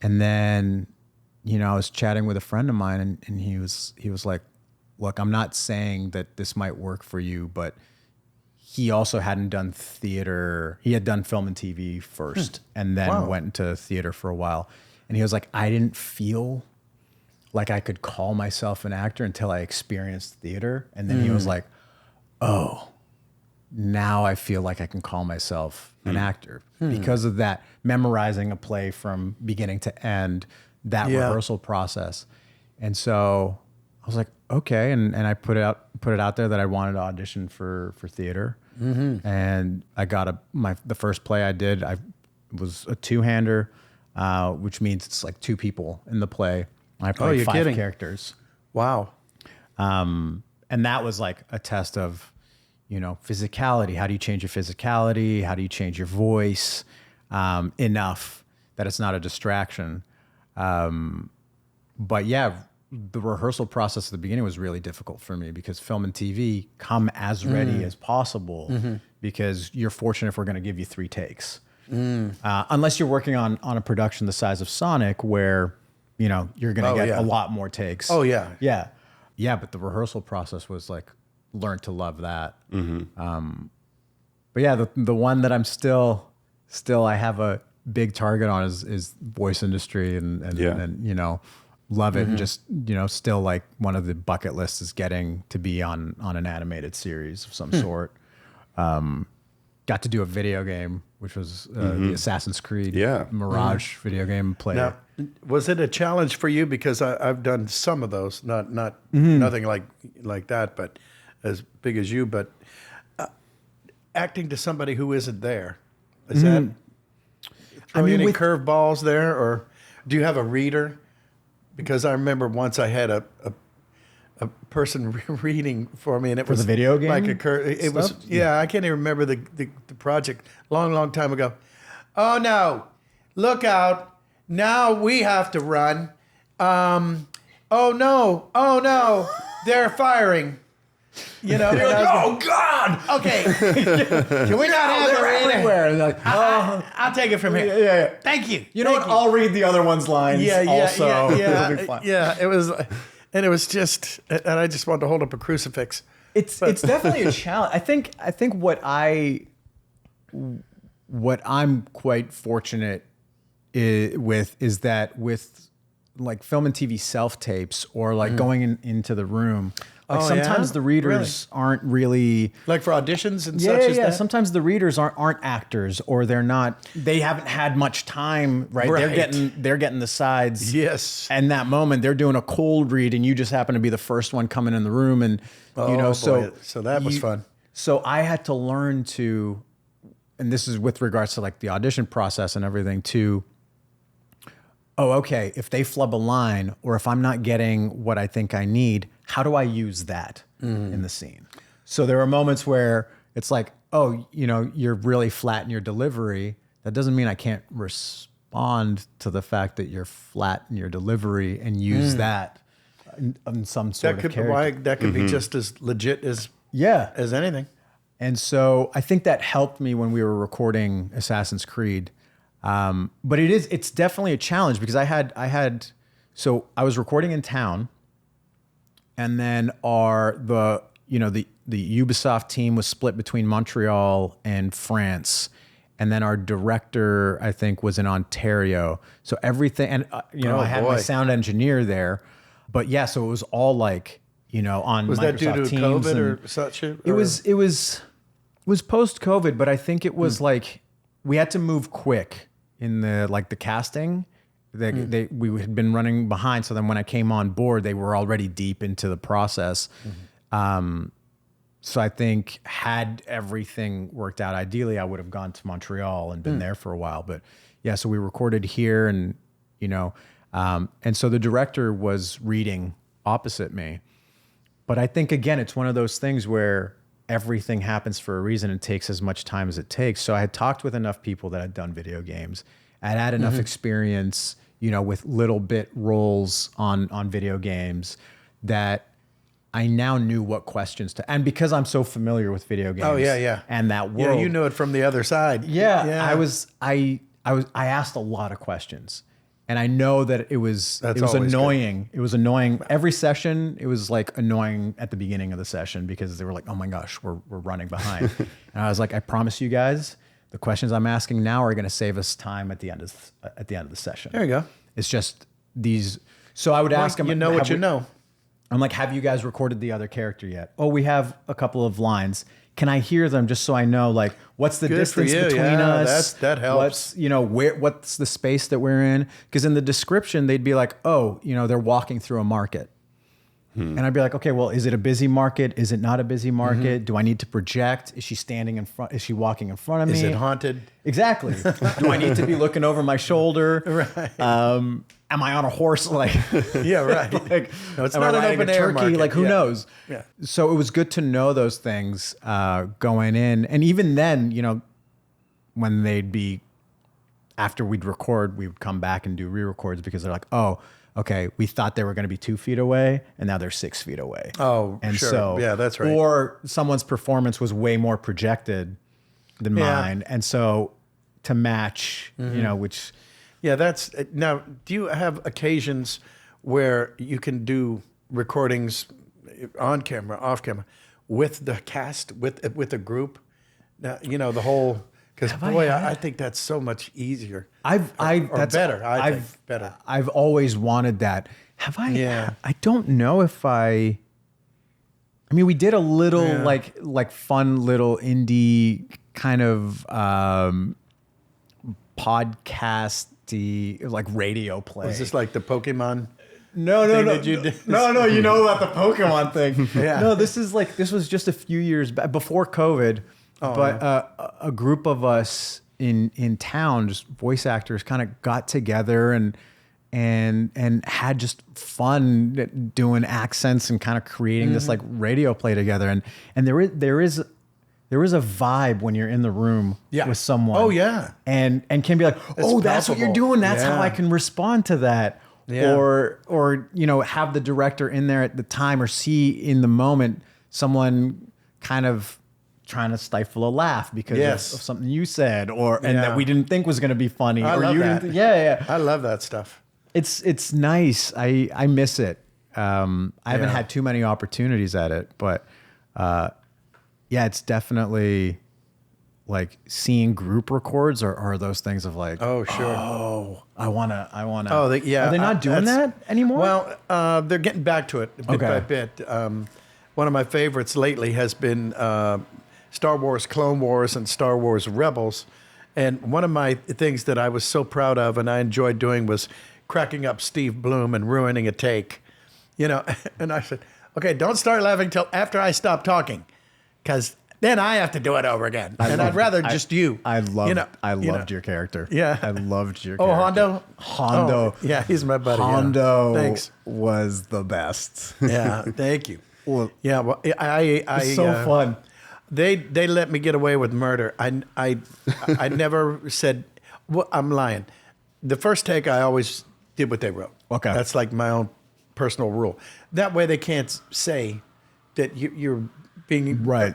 Speaker 3: And then, I was chatting with a friend of mine and he was like, look, I'm not saying that this might work for you, but he also hadn't done theater. He had done film and TV first and then went into theater for a while. And he was like, I didn't feel like I could call myself an actor until I experienced theater. And then he was like, oh, now I feel like I can call myself an actor because of that, memorizing a play from beginning to end, that rehearsal process. And so I was like, okay. And I put it out there that I wanted to audition for theater. And I got the first play I did, was a two-hander, which means it's like two people in the play. I played
Speaker 1: you're
Speaker 3: 5
Speaker 1: kidding.
Speaker 3: characters.
Speaker 1: Wow.
Speaker 3: And that was like a test of, physicality. How do you change your physicality? How do you change your voice enough that it's not a distraction? But yeah, the rehearsal process at the beginning was really difficult for me because film and TV come as ready as possible because you're fortunate if we're going to give you 3 takes. Unless you're working on a production the size of Sonic where, you're going to get a lot more takes.
Speaker 1: Oh, yeah.
Speaker 3: Yeah. Yeah, but the rehearsal process was like, learn to love that. But yeah, the one that I'm still I have a big target on is voice industry and love it. And just, still like one of the bucket lists is getting to be on an animated series of some sort. Got to do a video game, which was the Assassin's Creed Mirage video game play.
Speaker 1: Now, was it a challenge for you? Because I've done some of those, not nothing like that, but as big as you. But acting to somebody who isn't there, is that throwing any curveballs there, or do you have a reader? Because I remember once I had a person reading for me, and it was
Speaker 3: the video game
Speaker 1: like it was I can't even remember the project, long time ago. Oh no, look out, now we have to run. Oh no, they're firing. And I was
Speaker 3: Oh God!
Speaker 1: okay, can we not have a reader?
Speaker 3: Everywhere. Like,
Speaker 1: I'll take it from here.
Speaker 3: yeah.
Speaker 1: Thank you.
Speaker 3: You know what? I'll read the other one's lines. Also, it'll be fun.
Speaker 1: It was, and it was just, and I just wanted to hold up a crucifix.
Speaker 3: It's definitely a challenge. I think what I'm quite fortunate is that with like film and TV self tapes or like going into the room. Like sometimes the readers aren't really
Speaker 1: Like for auditions and such as that?
Speaker 3: Sometimes the readers aren't actors or they haven't had much time, right? They're getting the sides.
Speaker 1: Yes.
Speaker 3: And that moment they're doing a cold read and you just happen to be the first one coming in the room and
Speaker 1: so that was fun.
Speaker 3: So I had to learn to, and this is with regards to like the audition process and everything too. Oh, okay. If they flub a line or if I'm not getting what I think I need, how do I use that in the scene? So there are moments where it's like, oh, you're really flat in your delivery. That doesn't mean I can't respond to the fact that you're flat in your delivery and use that in some sort of character.
Speaker 1: That could be just as legit as anything.
Speaker 3: And so I think that helped me when we were recording Assassin's Creed. But it's definitely a challenge because so I was recording in town, and then the Ubisoft team was split between Montreal and France. And then our director, I think, was in Ontario. So everything, and I had my sound engineer there. But yeah, so it was all like, on
Speaker 1: was
Speaker 3: Microsoft
Speaker 1: that due to
Speaker 3: Teams
Speaker 1: COVID
Speaker 3: and
Speaker 1: or such?
Speaker 3: it was post COVID, but I think it was like we had to move quick in the casting. We had been running behind, so then when I came on board, they were already deep into the process. So I think had everything worked out ideally, I would have gone to Montreal and been there for a while. But yeah, so we recorded here, and and so the director was reading opposite me. But I think again, it's one of those things where everything happens for a reason and takes as much time as it takes. So I had talked with enough people that had done video games. I'd had enough experience, with little bit roles on video games that I now knew what questions to, and because I'm so familiar with video games.
Speaker 1: Oh yeah.
Speaker 3: And that world.
Speaker 1: Yeah, you knew it from the other side.
Speaker 3: Yeah. I asked a lot of questions. And I know that it was annoying. Good. It was annoying. Every session, it was like annoying at the beginning of the session because they were like, "Oh my gosh, we're running behind." And I was like, "I promise you guys, the questions I'm asking now are going to save us time at the end of the session."
Speaker 1: There you go.
Speaker 3: It's just these. So I would ask them.
Speaker 1: You know what you know.
Speaker 3: I'm like, "Have you guys recorded the other character yet?" "Oh, we have a couple of lines. Can I hear them just so I know, like, what's the distance between us?
Speaker 1: That helps.
Speaker 3: What's the space that we're in?" Because in the description, they'd be like, "Oh, they're walking through a market." And I'd be like, "Okay, well, is it a busy market? Is it not a busy market? Do I need to project? Is she standing in front? Is she walking in front of me?
Speaker 1: Is it haunted?"
Speaker 3: Exactly. Do I need to be looking over my shoulder?
Speaker 1: Right.
Speaker 3: Am I on a horse? Like,
Speaker 1: yeah, right.
Speaker 3: Like,
Speaker 1: no, it's
Speaker 3: am
Speaker 1: not
Speaker 3: I
Speaker 1: an
Speaker 3: riding
Speaker 1: open
Speaker 3: a
Speaker 1: air
Speaker 3: turkey?
Speaker 1: market.
Speaker 3: Like, who knows?
Speaker 1: Yeah.
Speaker 3: So it was good to know those things going in, and even then, when they'd be after we'd record, we would come back and do re-records because they're like, "Oh, okay, we thought they were going to be 2 feet away, and now they're 6 feet away."
Speaker 1: Oh,
Speaker 3: and
Speaker 1: sure.
Speaker 3: So,
Speaker 1: yeah, that's right.
Speaker 3: Or someone's performance was way more projected than mine, and so to match, which.
Speaker 1: Yeah, now. Do you have occasions where you can do recordings on camera, off camera, with the cast, with a group? Now, the whole. Because I think that's so much easier. That's better. I think better.
Speaker 3: I've always wanted that. Have I?
Speaker 1: Yeah.
Speaker 3: I don't know if I. I mean, we did a little like fun little indie kind of podcast. Like radio play.
Speaker 1: Was this like the Pokemon?
Speaker 3: No.
Speaker 1: That you did?
Speaker 3: No. You know about the Pokemon thing.
Speaker 1: Yeah.
Speaker 3: No, this was just a few years back before COVID. A group of us in town, just voice actors, kind of got together and had just fun doing accents and kind of creating this like radio play together. And there is a vibe when you're in the room with someone.
Speaker 1: Oh yeah.
Speaker 3: And can be like, "Oh, that's what you're doing. That's how I can respond to that."
Speaker 1: Yeah.
Speaker 3: Or have the director in there at the time or see in the moment someone kind of trying to stifle a laugh because of something you said and that we didn't think was going to be funny.
Speaker 1: I love that.
Speaker 3: Yeah.
Speaker 1: I love that stuff.
Speaker 3: It's nice. I miss it. I haven't had too many opportunities at it, but yeah, it's definitely like seeing group records or those things of like,
Speaker 1: oh, sure.
Speaker 3: Oh, I wanna.
Speaker 1: Oh, yeah.
Speaker 3: Are they not doing that anymore?
Speaker 1: Well, they're getting back to it bit by bit. One of my favorites lately has been Star Wars Clone Wars and Star Wars Rebels. And one of my things that I was so proud of and I enjoyed doing was cracking up Steve Bloom and ruining a take. And I said, "Okay, don't start laughing till after I stop talking, because then I have to do it over again. I'd rather just you."
Speaker 3: I loved your character.
Speaker 1: Yeah.
Speaker 3: I loved your
Speaker 1: Oh,
Speaker 3: character.
Speaker 1: Hondo?
Speaker 3: Oh,
Speaker 1: yeah, he's my buddy.
Speaker 3: Hondo
Speaker 1: Thanks.
Speaker 3: was the best.
Speaker 1: Yeah, thank you.
Speaker 3: Well,
Speaker 1: yeah, well,
Speaker 3: it's so fun.
Speaker 1: They let me get away with murder. I never said, well, I'm lying. The first take, I always did what they wrote.
Speaker 3: Okay.
Speaker 1: That's like my own personal rule. That way they can't say that you're being
Speaker 3: right.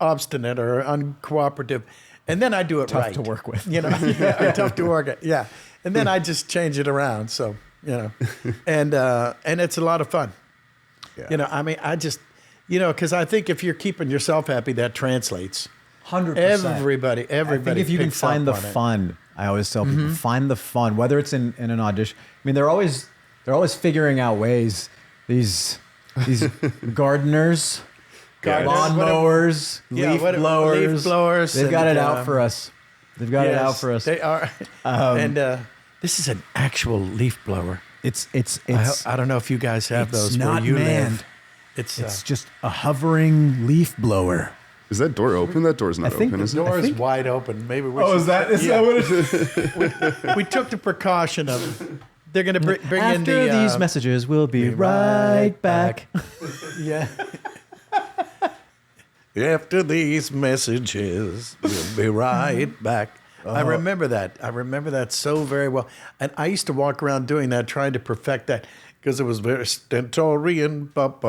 Speaker 1: obstinate or uncooperative. And then I do it
Speaker 3: Tough
Speaker 1: right.
Speaker 3: to work with.
Speaker 1: Tough to work at. Yeah. And then I just change it around. So, and it's a lot of fun.
Speaker 3: Yeah.
Speaker 1: I mean, I just, because I think if you're keeping yourself happy, that translates.
Speaker 3: 100%.
Speaker 1: Everybody.
Speaker 3: I think if you can
Speaker 1: picks
Speaker 3: find the
Speaker 1: up on it.
Speaker 3: fun, I always tell people, find the fun, whether it's in an audition. I mean, they're always figuring out ways. These gardeners, lawnmowers, leaf blowers. They've got it out for us. They've got it out for us.
Speaker 1: They are. And this is an actual leaf blower.
Speaker 3: It's
Speaker 1: I don't know if you guys have
Speaker 3: it's
Speaker 1: those
Speaker 3: not
Speaker 1: where you
Speaker 3: manned.
Speaker 1: live. It's
Speaker 3: just a hovering leaf blower.
Speaker 2: Is that door open? That door's not
Speaker 3: think
Speaker 2: open,
Speaker 3: the
Speaker 2: is
Speaker 1: the
Speaker 2: it?
Speaker 1: door is wide open. Maybe we
Speaker 3: Oh,
Speaker 1: should,
Speaker 3: is that what it is?
Speaker 1: we took the precaution of they're going to bring in
Speaker 3: After
Speaker 1: the
Speaker 3: these messages, we'll be right back.
Speaker 1: Yeah. After these messages, we'll be right back. I remember that. I remember that so very well. And I used to walk around doing that, trying to perfect that because it was very stentorian. It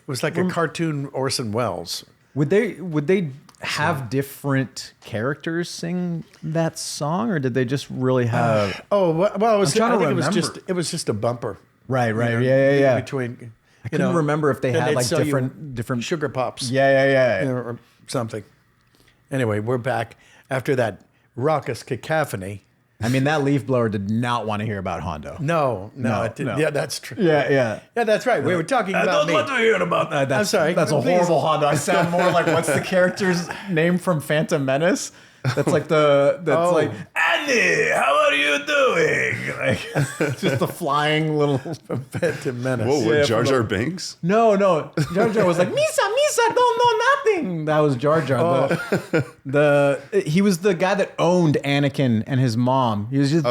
Speaker 1: was like a cartoon Orson Welles.
Speaker 3: Would they have different characters sing that song, or did they just really have?
Speaker 1: Well, it was.
Speaker 3: I'm trying to
Speaker 1: I think
Speaker 3: remember.
Speaker 1: it was just a bumper.
Speaker 3: Right. Yeah.
Speaker 1: Between,
Speaker 3: I couldn't remember if they
Speaker 1: then
Speaker 3: had
Speaker 1: they'd
Speaker 3: like
Speaker 1: sell you
Speaker 3: different
Speaker 1: sugar pops.
Speaker 3: Yeah.
Speaker 1: Or something. Anyway, we're back after that raucous cacophony.
Speaker 3: I mean, that leaf blower did not want to hear about Hondo.
Speaker 1: No, it didn't.
Speaker 3: no.
Speaker 1: Yeah, that's true.
Speaker 3: Yeah.
Speaker 1: Yeah, that's right. We were talking about me.
Speaker 3: to hear about that.
Speaker 1: I'm sorry.
Speaker 3: That's a
Speaker 1: Please.
Speaker 3: horrible Hondo. I sound more like what's the character's name from Phantom Menace? That's like like Andy, how are you doing? Like just the flying little
Speaker 1: Phantom Menace.
Speaker 2: Whoa, what,
Speaker 3: Yeah,
Speaker 2: Jar Jar
Speaker 3: from
Speaker 2: Binks?
Speaker 3: No. Jar Jar was like, Misa, don't know nothing. That was Jar Jar. He was the guy that owned Anakin and his mom. He was just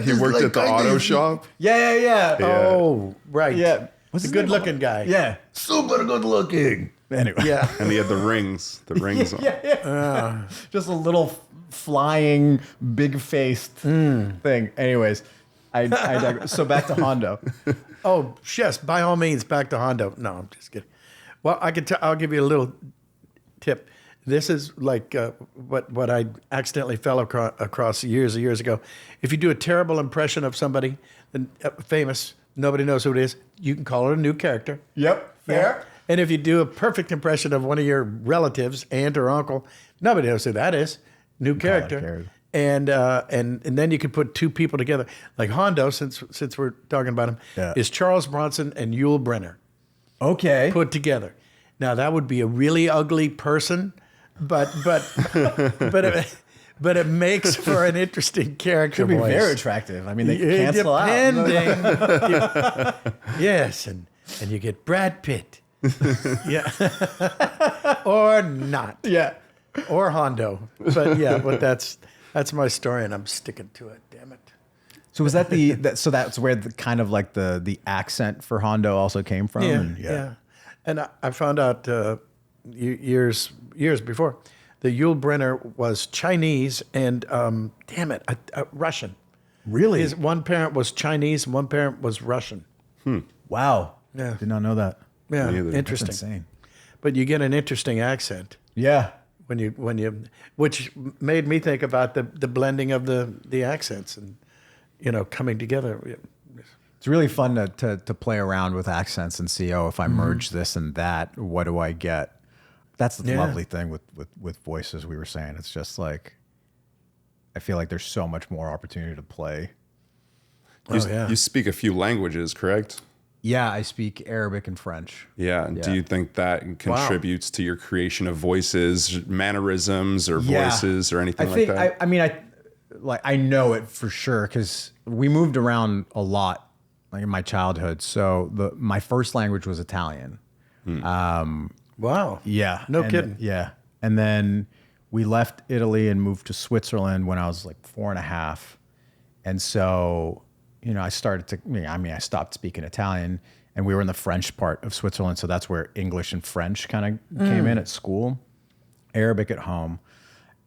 Speaker 2: He worked at the auto shop?
Speaker 3: Yeah.
Speaker 1: Oh, right.
Speaker 3: Yeah.
Speaker 1: What's the good-looking guy?
Speaker 3: Yeah.
Speaker 2: Super good looking.
Speaker 3: Anyway.
Speaker 1: Yeah.
Speaker 2: And he had the rings. The rings on.
Speaker 3: Yeah. Just a little flying, big-faced thing. Anyways, I digress. So back to Hondo.
Speaker 1: Oh, yes. By all means, back to Hondo. No, I'm just kidding. Well, I'll give you a little tip. This is like what I accidentally fell across years and years ago. If you do a terrible impression of somebody famous, nobody knows who it is, you can call it a new character.
Speaker 3: Yep. Fair.
Speaker 1: And if you do a perfect impression of one of your relatives, aunt or uncle, nobody knows who that is. New character. And then you could put two people together. Like Hondo, since we're talking about him, is Charles Bronson and Yul Brynner.
Speaker 3: Okay.
Speaker 1: Put together. Now that would be a really ugly person, but it makes for an interesting character.
Speaker 3: Could be
Speaker 1: voice.
Speaker 3: very attractive. I mean, they cancel out.
Speaker 1: Yes, and you get Brad Pitt. Yeah. Or not.
Speaker 3: Yeah.
Speaker 1: Or Hondo. But that's my story, and I'm sticking to it. Damn it.
Speaker 3: So was that so that's where the kind of like the accent for Hondo also came from?
Speaker 1: Yeah. And I found out years before that Yul Brynner was Chinese and Russian.
Speaker 3: Really?
Speaker 1: His one parent was Chinese, and one parent was Russian.
Speaker 3: Wow.
Speaker 1: Yeah.
Speaker 3: Did not know that.
Speaker 1: Yeah,
Speaker 2: Me either.
Speaker 1: interesting.
Speaker 3: That's insane.
Speaker 1: But you get an interesting accent
Speaker 3: Yeah.
Speaker 1: when you, which made me think about the blending of the accents and coming together.
Speaker 3: It's really fun to play around with accents and see, if I merge this and that, what do I get? That's the lovely thing with voices we were saying. It's just like, I feel like there's so much more opportunity to play.
Speaker 2: You speak a few languages, correct?
Speaker 3: Yeah, I speak Arabic and French.
Speaker 2: Yeah. Do you think that contributes to your creation of voices, mannerisms, or voices, or anything like that?
Speaker 3: I know it for sure because we moved around a lot, like in my childhood. So my first language was Italian.
Speaker 1: Wow.
Speaker 3: Yeah.
Speaker 1: No kidding.
Speaker 3: Yeah. And then we left Italy and moved to Switzerland when I was like 4.5. And so, I stopped speaking Italian and we were in the French part of Switzerland. So that's where English and French kind of came in at school, Arabic at home.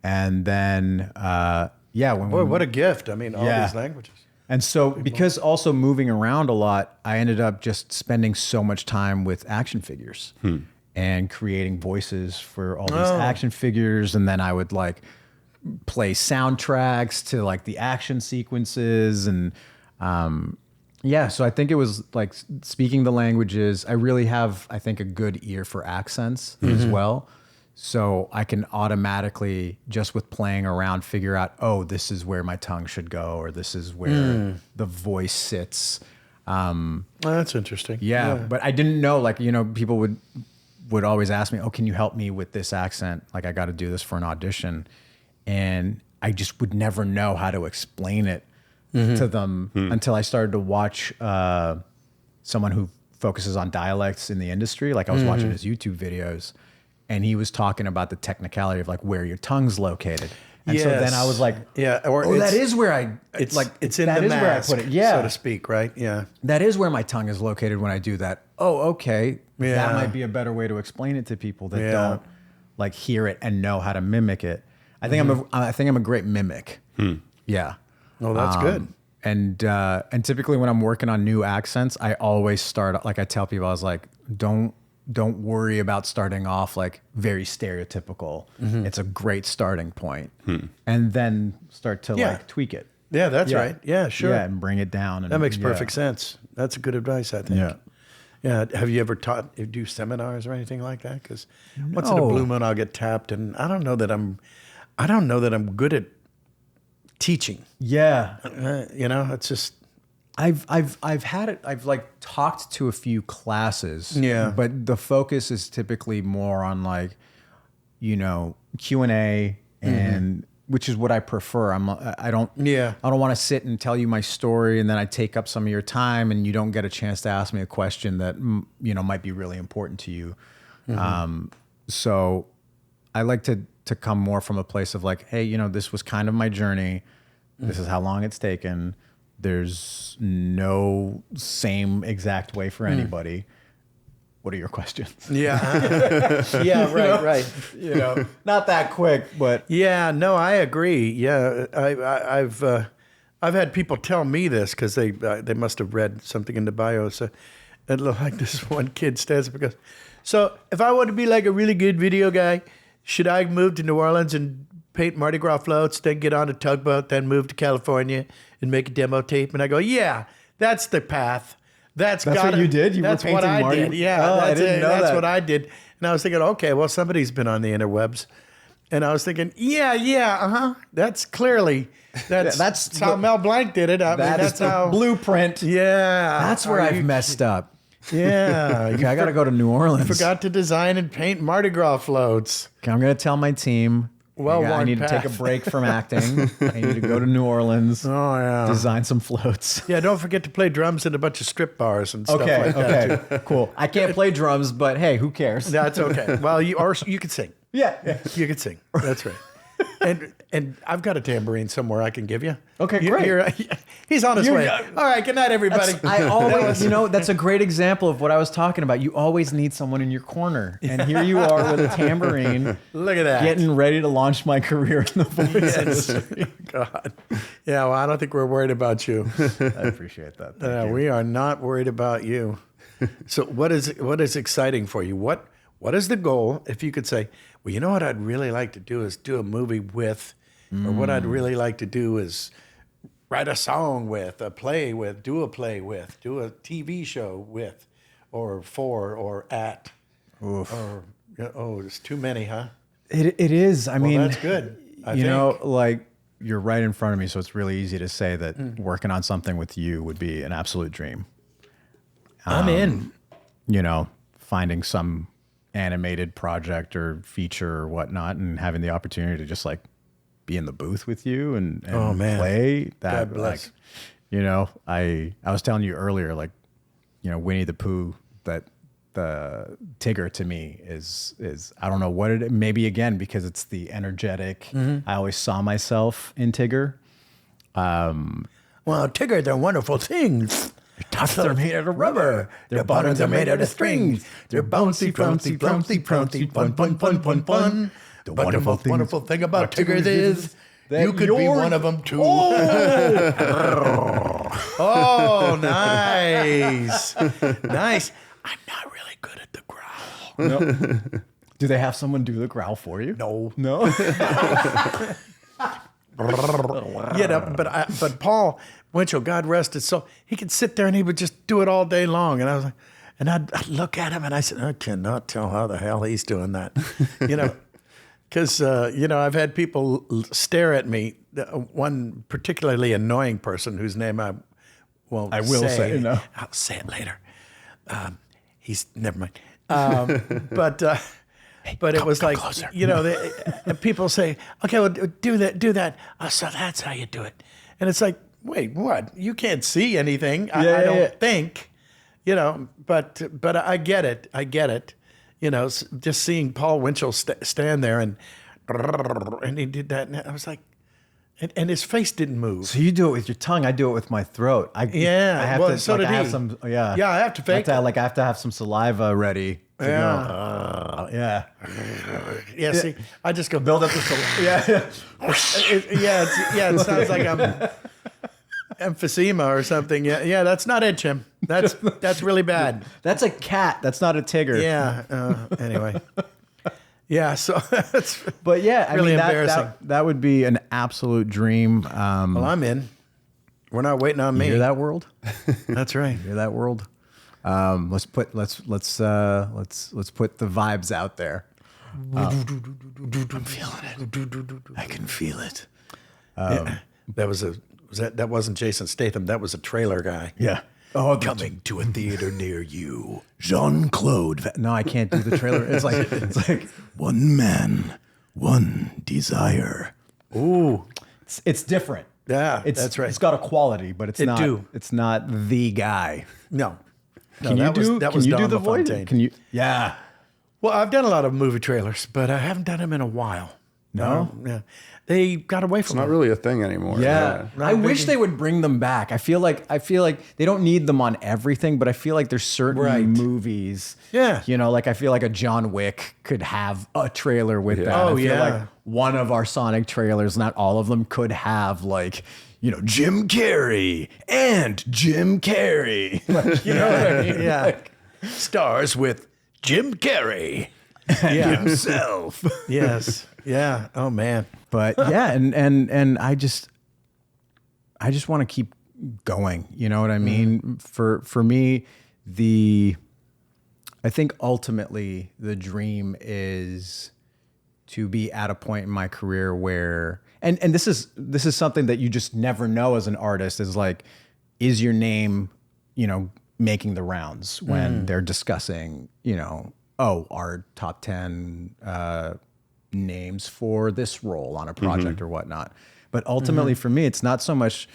Speaker 3: And then,
Speaker 1: Boy, what a gift. I mean, all these languages.
Speaker 3: And so because also moving around a lot, I ended up just spending so much time with action figures. and creating voices for all these action figures. And then I would like play soundtracks to like the action sequences. And so I think it was like speaking the languages. I really have, I think, a good ear for accents as well. So I can automatically, just with playing around, figure out, oh, this is where my tongue should go, or this is where the voice sits.
Speaker 1: Well, that's interesting.
Speaker 3: Yeah, but I didn't know, like, you know, people would always ask me, oh, can you help me with this accent? Like, I got to do this for an audition. And I just would never know how to explain it to them until I started to watch someone who focuses on dialects in the industry. Like, I was watching his YouTube videos, and he was talking about the technicality of like where your tongue's located. And so then I was like,
Speaker 1: or
Speaker 3: that is where
Speaker 1: it's in
Speaker 3: that
Speaker 1: the
Speaker 3: is
Speaker 1: mask,
Speaker 3: where I put it. Yeah.
Speaker 1: so to speak, right? Yeah.
Speaker 3: That is where my tongue is located when I do that. Oh, okay.
Speaker 1: Yeah.
Speaker 3: That might be a better way to explain it to people that don't like hear it and know how to mimic it. I think I'm a great mimic. Yeah.
Speaker 1: Oh, that's good.
Speaker 3: And typically when I'm working on new accents, I always start, like I tell people, I was like, don't worry about starting off like very stereotypical. It's a great starting point. And then start to like tweak it.
Speaker 1: Yeah, that's right. Yeah, sure.
Speaker 3: Yeah, and bring it down. And,
Speaker 1: That makes perfect sense. That's good advice, I think.
Speaker 3: Yeah.
Speaker 1: Yeah. Have you ever do seminars or anything like that? Because once in a blue moon, I'll get tapped, and I don't know that I'm good at teaching.
Speaker 3: Yeah.
Speaker 1: You know, it's just.
Speaker 3: I've had it. I've like talked to a few classes.
Speaker 1: Yeah.
Speaker 3: But the focus is typically more on like, you know, Q&A and which is what I prefer. I don't want to sit and tell you my story and then I take up some of your time and you don't get a chance to ask me a question that, you know, might be really important to you. So I like to come more from a place of like, hey, you know, this was kind of my journey. This is how long it's taken. There's no same exact way for anybody. What are your questions?
Speaker 1: Yeah. Yeah, right.
Speaker 3: You know, not that quick, but
Speaker 1: yeah, no, I agree. Yeah, I've had people tell me this because they must have read something in the bio. So, and like this one kid stands up and goes, "So if I want to be like a really good video guy, should I move to New Orleans and paint Mardi Gras floats, then get on a tugboat, then move to California and make a demo tape?" And I go, "Yeah, that's the path. That's
Speaker 3: what you did? You were
Speaker 1: that's what
Speaker 3: painting
Speaker 1: I
Speaker 3: Mardi?
Speaker 1: did. Yeah,
Speaker 3: Oh, I didn't know
Speaker 1: that's
Speaker 3: that.
Speaker 1: what I did." And I was thinking, okay, well, somebody's been on the interwebs. And I was thinking, that's clearly, that's how Mel Blanc did it. I mean, that's how
Speaker 3: blueprint.
Speaker 1: Yeah.
Speaker 3: That's where I've messed up.
Speaker 1: Yeah.
Speaker 3: Okay, I got to go to New Orleans.
Speaker 1: Forgot to design and paint Mardi Gras floats.
Speaker 3: Okay, I'm going to tell my team. I need to take a
Speaker 1: path.
Speaker 3: break from acting. I need to go to New Orleans.
Speaker 1: Oh, yeah.
Speaker 3: Design some floats.
Speaker 1: Yeah, don't forget to play drums in a bunch of strip bars and stuff like that.
Speaker 3: Okay, cool. I can't play drums, but hey, who cares?
Speaker 1: That's okay. Well, you could sing.
Speaker 3: Yeah.
Speaker 1: You could sing. That's right. And I've got a tambourine somewhere I can give you.
Speaker 3: Okay, great.
Speaker 1: He's on his way. All right, good night, everybody.
Speaker 3: I always, you know, that's a great example of what I was talking about. You always need someone in your corner. And here you are with a tambourine.
Speaker 1: Look at that.
Speaker 3: Getting ready to launch my career in the voice industry.
Speaker 1: God. Yeah, well, I don't think we're worried about you.
Speaker 3: I appreciate that. Thank you.
Speaker 1: We are not worried about you. So what is exciting for you? What is the goal? If you could say, well, you know what I'd really like to do is do a movie with, or what I'd really like to do is write a song with, do a play with, do a TV show with, or for, or at. Oof. Or, there's too many, huh?
Speaker 3: It is. I mean,
Speaker 1: that's good. I think.
Speaker 3: Know, like you're right in front of me, so it's really easy to say that working on something with you would be an absolute dream.
Speaker 1: I'm in.
Speaker 3: You know, finding some animated project or feature or whatnot and having the opportunity to just like be in the booth with you and play that.
Speaker 1: God bless.
Speaker 3: Like, you know, I was telling you earlier, like, you know, Winnie the Pooh, that the Tigger to me is I don't know what it, maybe again, because it's the energetic, I always saw myself in Tigger.
Speaker 1: Well, Tigger, they're wonderful things.
Speaker 3: Their tops are made out of rubber. Their bottoms are made out of strings. They're bouncy, bouncy, bouncy, bouncy, fun, fun, fun, fun, fun.
Speaker 1: The wonderful thing about Tigger is you could be one of them too. Oh, nice. Nice. I'm not really good at the growl.
Speaker 3: No. Do they have someone do the growl for you?
Speaker 1: No.
Speaker 3: No.
Speaker 1: But Paul Winchell, God rest his soul, he could sit there and he would just do it all day long. And I was like, and I'd look at him and I said, I cannot tell how the hell he's doing that, because I've had people stare at me. One particularly annoying person whose name I will say. I'll say it later. He's never mind. But it was like, closer. People say, okay, well, do that. Oh, so that's how you do it. And it's like, wait, what? You can't see anything. I don't think, but I get it. Just seeing Paul Winchell stand there and he did that. And I was like, and his face didn't move.
Speaker 3: So you do it with your tongue. I do it with my throat. I have to,
Speaker 1: so did he.
Speaker 3: I have some, yeah.
Speaker 1: Yeah, I have to fake it.
Speaker 3: I have to have some saliva ready. Yeah.
Speaker 1: See, I just go
Speaker 3: build up the saliva.
Speaker 1: It sounds like I'm emphysema or something. Yeah, that's not it, Jim. That's really bad.
Speaker 3: That's a cat. That's not a tigger.
Speaker 1: Yeah. Anyway. Yeah. So that's.
Speaker 3: But yeah,
Speaker 1: really embarrassing.
Speaker 3: That would be an absolute dream.
Speaker 1: Well, I'm in. We're not waiting on me.
Speaker 3: You hear that, world?
Speaker 1: That's right.
Speaker 3: You hear that, world? Let's put the vibes out there.
Speaker 1: I'm feeling it. I can feel it. That wasn't Jason Statham. That was a trailer guy.
Speaker 3: Yeah.
Speaker 1: Oh, coming to a theater near you, Jean-Claude.
Speaker 3: No, I can't do the trailer. It's like
Speaker 1: one man, one desire. Ooh,
Speaker 3: it's different.
Speaker 1: Yeah, that's right.
Speaker 3: It's got a quality, but it's not the guy.
Speaker 1: No.
Speaker 3: Can you do the voice? Can you?
Speaker 1: Yeah. Well, I've done a lot of movie trailers, but I haven't done them in a while.
Speaker 3: No?
Speaker 1: Yeah. They got away from
Speaker 2: It's not really a thing anymore.
Speaker 3: Yeah. I wish they would bring them back. I feel like they don't need them on everything, but I feel like there's certain movies.
Speaker 1: Yeah.
Speaker 3: I feel like a John Wick could have a trailer with that.
Speaker 1: Oh,
Speaker 3: I feel like one of our Sonic trailers, not all of them, could have Jim Carrey and Jim Carrey. You know what I mean?
Speaker 1: Yeah. Stars with Jim Carrey himself. Yes. Yeah. Oh man.
Speaker 3: But yeah, and I just want to keep going. You know what I mean? For me, I think ultimately the dream is to be at a point in my career where, and this is something that you just never know as an artist, is your name, making the rounds when they're discussing, our top 10 names for this role on a project or whatnot. But ultimately for me, it's not so much,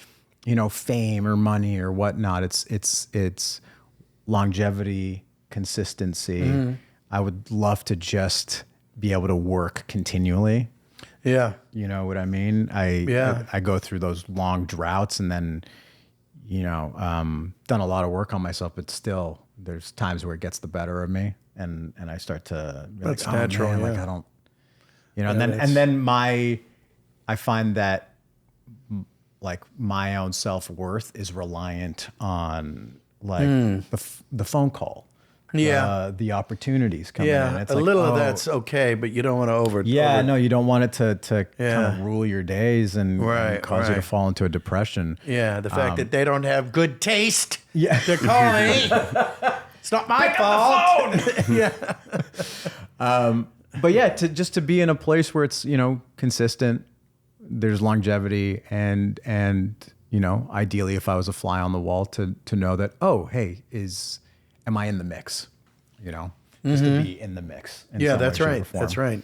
Speaker 3: fame or money or whatnot. It's longevity, consistency. I would love to just be able to work continually.
Speaker 1: Yeah.
Speaker 3: You know what I mean? I go through those long droughts and then, done a lot of work on myself, but still there's times where it gets the better of me and I start to be
Speaker 1: That's natural.
Speaker 3: Man, I don't, and then I find that my own self-worth is reliant on the phone call. The opportunities coming in.
Speaker 1: It's a little of that's okay, but you don't want to over.
Speaker 3: No, you don't want it to kind of rule your days and cause you to fall into a depression.
Speaker 1: Yeah, the fact that they don't have good taste.
Speaker 3: Yeah,
Speaker 1: they're calling me. It's not my fault.
Speaker 3: But yeah, to be in a place where it's consistent, there's longevity, and ideally, if I was a fly on the wall, to know that am I in the mix? Just to be in the mix.
Speaker 1: Yeah, that's right. That's right.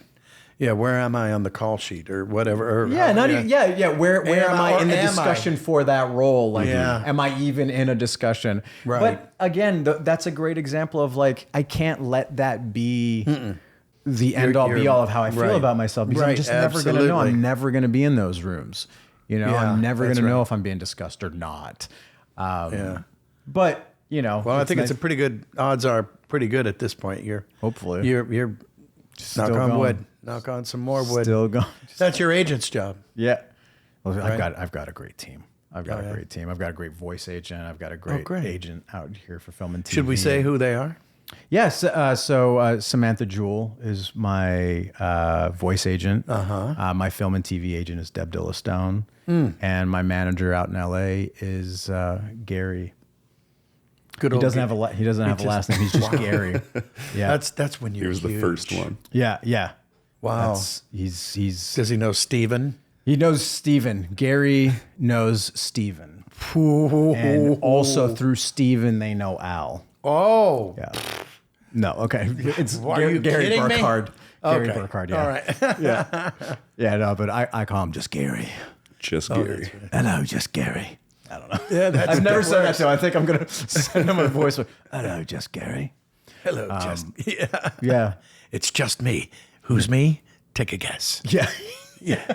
Speaker 1: Yeah, where am I on the call sheet or whatever?
Speaker 3: Where am I in the discussion for that role? Am I even in a discussion?
Speaker 1: Right.
Speaker 3: But again, that's a great example of I can't let that be the end all be all of how I feel about myself, because I'm just never going to know. I'm never going to be in those rooms. I'm never going to know if I'm being discussed or not. But well,
Speaker 1: I think it's a pretty good. Odds are pretty good at this point.
Speaker 3: Hopefully
Speaker 1: you're knock on wood. Knock on some more wood.
Speaker 3: Still going.
Speaker 1: That's your agent's job.
Speaker 3: Yeah. Well, I've got a great team. I've got a great team. I've got a great voice agent. I've got a great agent out here for film and TV.
Speaker 1: Should we say who they are?
Speaker 3: Yes. So Samantha Jewell is my voice agent. My film and TV agent is Deb Dillastone. And my manager out in LA is Gary.
Speaker 1: Good
Speaker 3: He
Speaker 1: old
Speaker 3: doesn't have a last name. He's just Gary. Yeah.
Speaker 1: That's when
Speaker 2: He
Speaker 1: you're
Speaker 2: was the
Speaker 1: huge.
Speaker 2: first one.
Speaker 3: Yeah.
Speaker 1: Wow.
Speaker 3: He's
Speaker 1: Does he know Steven?
Speaker 3: he knows Steven. Gary knows Steven. And also through Steven, they know Al.
Speaker 1: Oh.
Speaker 3: Yeah. No, okay. It's
Speaker 1: Are you
Speaker 3: Gary
Speaker 1: kidding me?
Speaker 3: Burkhard. Gary
Speaker 1: Okay.
Speaker 3: Burkhard, yeah.
Speaker 1: All right.
Speaker 3: Yeah, no, but I call him just Gary.
Speaker 2: Just Gary.
Speaker 3: Hello, just Gary. I don't know.
Speaker 1: Yeah, that's
Speaker 3: I've never said that,
Speaker 1: works.
Speaker 3: so I think I'm going to send him a voice. Hello, just Gary.
Speaker 1: Hello, just yeah.
Speaker 3: Yeah.
Speaker 1: It's just me. Who's me? Take a guess.
Speaker 3: Yeah.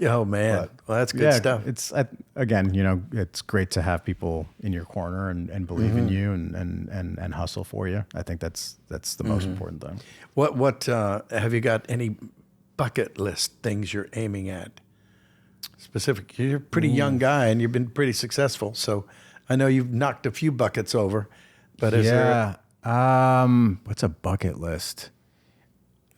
Speaker 1: Oh man, well that's good
Speaker 3: Yeah,
Speaker 1: stuff.
Speaker 3: it's again, it's great to have people in your corner and believe in you and hustle for you. I think that's the most important thing.
Speaker 1: What have you got any bucket list things you're aiming at? Specific. You're a pretty young guy and you've been pretty successful. So I know you've knocked a few buckets over, but is there
Speaker 3: what's a bucket list?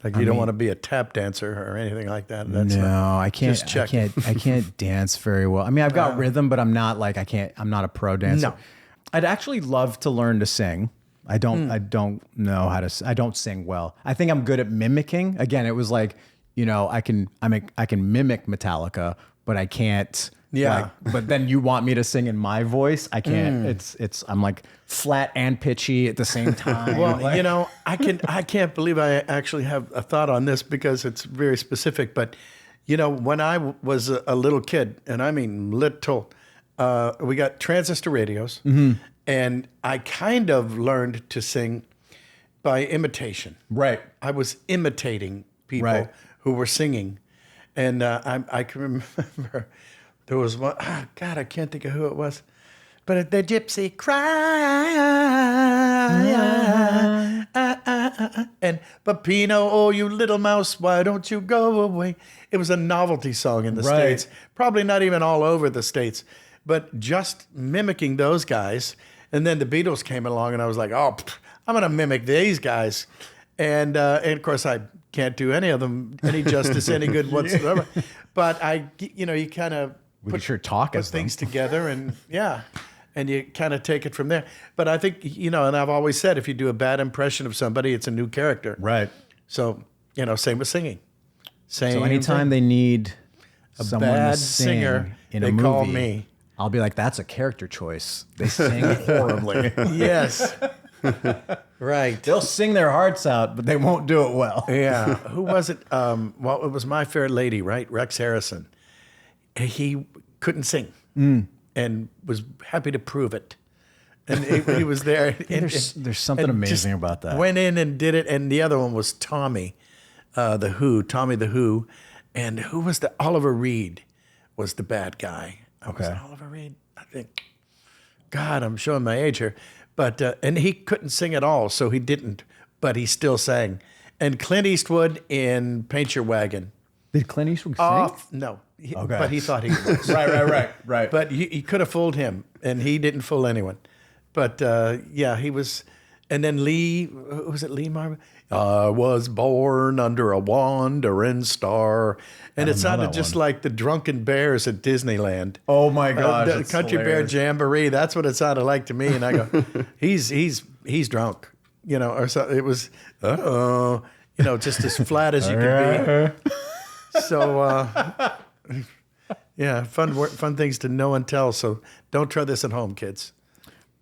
Speaker 1: like you don't want to be a tap dancer or anything like that? That's
Speaker 3: No, I can't.
Speaker 1: just checking.
Speaker 3: I can't dance very well. I mean, I've got rhythm, but I'm not like I can't. I'm not a pro dancer.
Speaker 1: No.
Speaker 3: I'd actually love to learn to sing. I don't. I don't know how to. I don't sing well. I think I'm good at mimicking. Again, it was like I can mimic Metallica, but I can't.
Speaker 1: Yeah.
Speaker 3: But then you want me to sing in my voice? I can't. It's. I'm like flat and pitchy at the same time.
Speaker 1: Well,
Speaker 3: Like-
Speaker 1: I can't believe I actually have a thought on this because it's very specific. But, when I was a little kid, and I mean little, we got transistor radios, and I kind of learned to sing by imitation.
Speaker 3: Right.
Speaker 1: I was imitating people
Speaker 3: Right.
Speaker 1: who were singing, and I can remember there was one. Oh God, I can't think of who it was. But the gypsy cry, and Peppino, oh you little mouse, why don't you go away? It was a novelty song in the
Speaker 3: Right.
Speaker 1: States, probably not even all over the States, but just mimicking those guys. And then the Beatles came along, and I was like, oh, I'm gonna mimic these guys, and of course I can't do any of them any justice, any good whatsoever. But you kind of
Speaker 3: We could sure talk
Speaker 1: put
Speaker 3: as them.
Speaker 1: things together, and and you kind of take it from there. But I think, and I've always said, if you do a bad impression of somebody, it's a new character.
Speaker 3: Right.
Speaker 1: So, same with singing. Same
Speaker 3: So anytime
Speaker 1: thing.
Speaker 3: they need someone
Speaker 1: bad
Speaker 3: to sing
Speaker 1: singer,
Speaker 3: in
Speaker 1: they
Speaker 3: a movie,
Speaker 1: call me.
Speaker 3: I'll be like, that's a character choice. They sing horribly.
Speaker 1: Yes. Right.
Speaker 3: They'll sing their hearts out, but they won't do it well.
Speaker 1: Yeah. Who was it? Well, it was My Fair Lady, right? Rex Harrison. He couldn't sing and was happy to prove it. And he was there.
Speaker 3: There's something
Speaker 1: and
Speaker 3: amazing
Speaker 1: just
Speaker 3: about that.
Speaker 1: Went in and did it. And the other one was Tommy the Who. And who was Oliver Reed was the bad guy. Was it Oliver Reed? I think. God, I'm showing my age here. But and he couldn't sing at all, so he didn't. But he still sang. And Clint Eastwood in Paint Your Wagon.
Speaker 3: Did Clint Eastwood sing?
Speaker 1: No.
Speaker 3: Okay.
Speaker 1: But he thought he was.
Speaker 3: Right.
Speaker 1: But he could have fooled him, and he didn't fool anyone. But he was. And then Lee, was it Lee Marvin? I was born under a wandering star. And it sounded just like the Drunken Bears at Disneyland.
Speaker 3: Oh my gosh,
Speaker 1: The
Speaker 3: that's
Speaker 1: Country
Speaker 3: hilarious.
Speaker 1: Bear Jamboree. That's what it sounded like to me. And I go, he's drunk, or so it was, just as flat as you could be. So, fun things to know and tell. So don't try this at home, kids.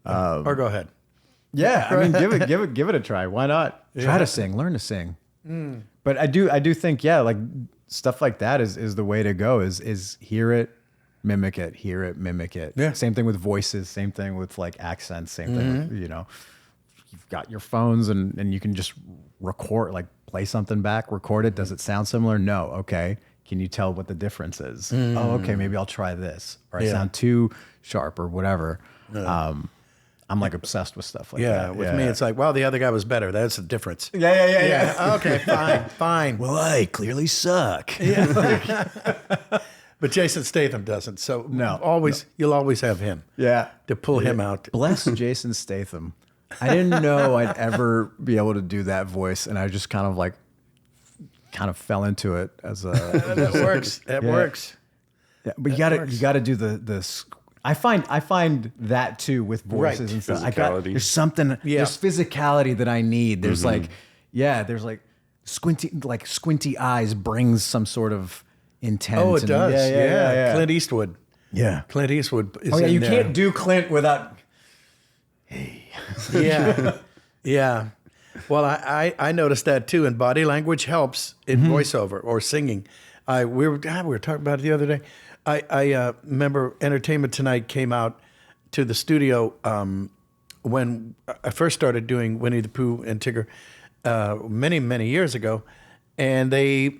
Speaker 1: Or go ahead.
Speaker 3: Yeah, I mean, give it a try. Why not? Try to sing, learn to sing. But I do think, like stuff like that is the way to go. Is hear it, mimic it, hear it, mimic it.
Speaker 1: Yeah.
Speaker 3: Same thing with voices. Same thing with like accents. Same thing with, you've got your phones and you can just record, like play something back, record it. Does it sound similar? No. Okay. Can you tell what the difference is? Oh, okay. Maybe I'll try this, or I sound too sharp or whatever. I'm like obsessed with stuff like that.
Speaker 1: With me, it's like, well, the other guy was better. That's the difference.
Speaker 3: Yeah.
Speaker 1: Okay, fine.
Speaker 3: Well, I clearly suck.
Speaker 1: But Jason Statham doesn't. So
Speaker 3: No.
Speaker 1: you'll always have him.
Speaker 3: Yeah.
Speaker 1: To pull him out.
Speaker 3: Bless Jason Statham. I didn't know I'd ever be able to do that voice, and I just kind of fell into it as a.
Speaker 1: That works. That works.
Speaker 3: Yeah, but you gotta do the. I find that too with voices and stuff. There's something. There's physicality that I need. There's there's squinty eyes brings some sort of intent.
Speaker 1: Oh, it does.
Speaker 3: Yeah.
Speaker 1: Clint Eastwood.
Speaker 3: Yeah.
Speaker 1: Clint Eastwood is
Speaker 3: you
Speaker 1: there.
Speaker 3: can't do Clint without.
Speaker 1: Yeah. Yeah. Well, I noticed that too, and body language helps in voiceover or singing. We were talking about it the other day. I remember Entertainment Tonight came out to the studio when I first started doing Winnie the Pooh and Tigger many years ago, and they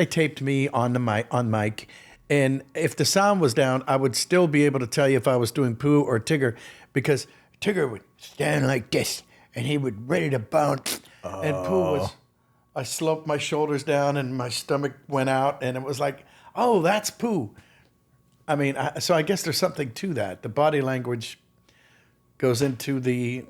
Speaker 1: taped me on mic, and if the sound was down, I would still be able to tell you if I was doing Pooh or Tigger, because Tigger would stand like this, and he would ready to bounce, and Pooh was. I sloped my shoulders down, and my stomach went out, and it was like, oh, that's Pooh. I mean, so I guess there's something to that. The body language goes into the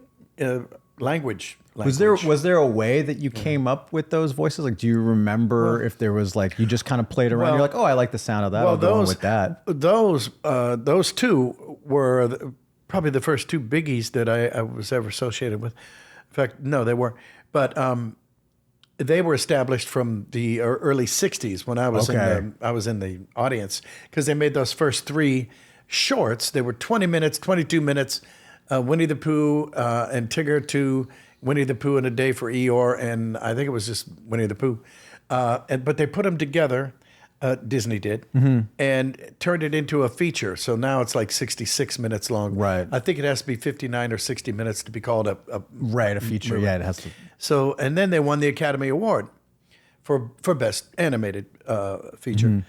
Speaker 1: language.
Speaker 3: Was there a way that you came up with those voices? Like, do you remember if there was like you just kind of played around? You're like, oh, I like the sound of that. I'll go on with that.
Speaker 1: Those two were probably the first two biggies that I was ever associated with. In fact, no, they weren't. But they were established from the early '60s when I was in the audience, because they made those first three shorts. They were 20 minutes, 22 minutes. Winnie the Pooh and Tigger to Winnie the Pooh and a Day for Eeyore, and I think it was just Winnie the Pooh. But they put them together, Disney did, and turned it into a feature. So now it's like 66 minutes long.
Speaker 3: Right.
Speaker 1: I think it has to be 59 or 60 minutes to be called a
Speaker 3: feature.
Speaker 1: movie.
Speaker 3: Yeah, it has to.
Speaker 1: So, and then they won the Academy Award for Best Animated Feature.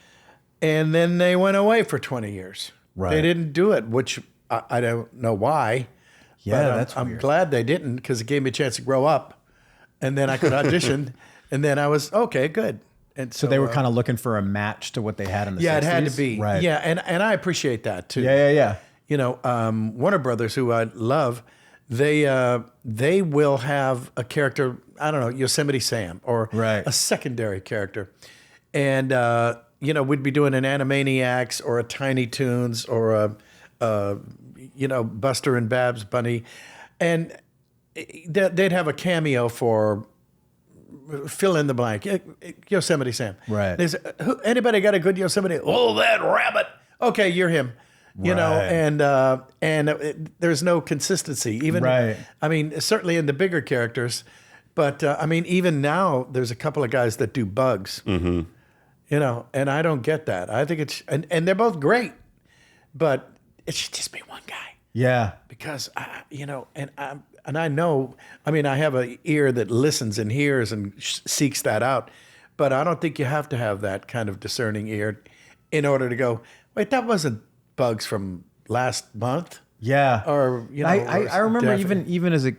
Speaker 1: And then they went away for 20 years.
Speaker 3: Right.
Speaker 1: They didn't do it, which I don't know why.
Speaker 3: Yeah,
Speaker 1: but I'm
Speaker 3: weird.
Speaker 1: glad they didn't, because it gave me a chance to grow up, and then I could audition, and then I was okay, good. And
Speaker 3: So they were kind of looking for a match to what they had in the 60s?
Speaker 1: it had to be
Speaker 3: right.
Speaker 1: Yeah, and I appreciate that too.
Speaker 3: Yeah.
Speaker 1: You know, Warner Brothers, who I love, they will have a character, I don't know, Yosemite Sam, or a secondary character, and we'd be doing an Animaniacs or a Tiny Toons or a Buster and Babs Bunny, and they'd have a cameo for fill in the blank, Yosemite Sam.
Speaker 3: Right.
Speaker 1: Anybody got a good Yosemite? Oh, that rabbit. Okay, you're him. You know, and there's no consistency. Even, I mean, certainly in the bigger characters, but I mean, even now there's a couple of guys that do Bugs. You know, and I don't get that. I think it's and they're both great, but it should just be one guy.
Speaker 3: Yeah.
Speaker 1: Because and I know, I mean, I have an ear that listens and hears and seeks that out, but I don't think you have to have that kind of discerning ear in order to go, wait, that wasn't Bugs from last month.
Speaker 3: Yeah.
Speaker 1: Or,
Speaker 3: I remember even as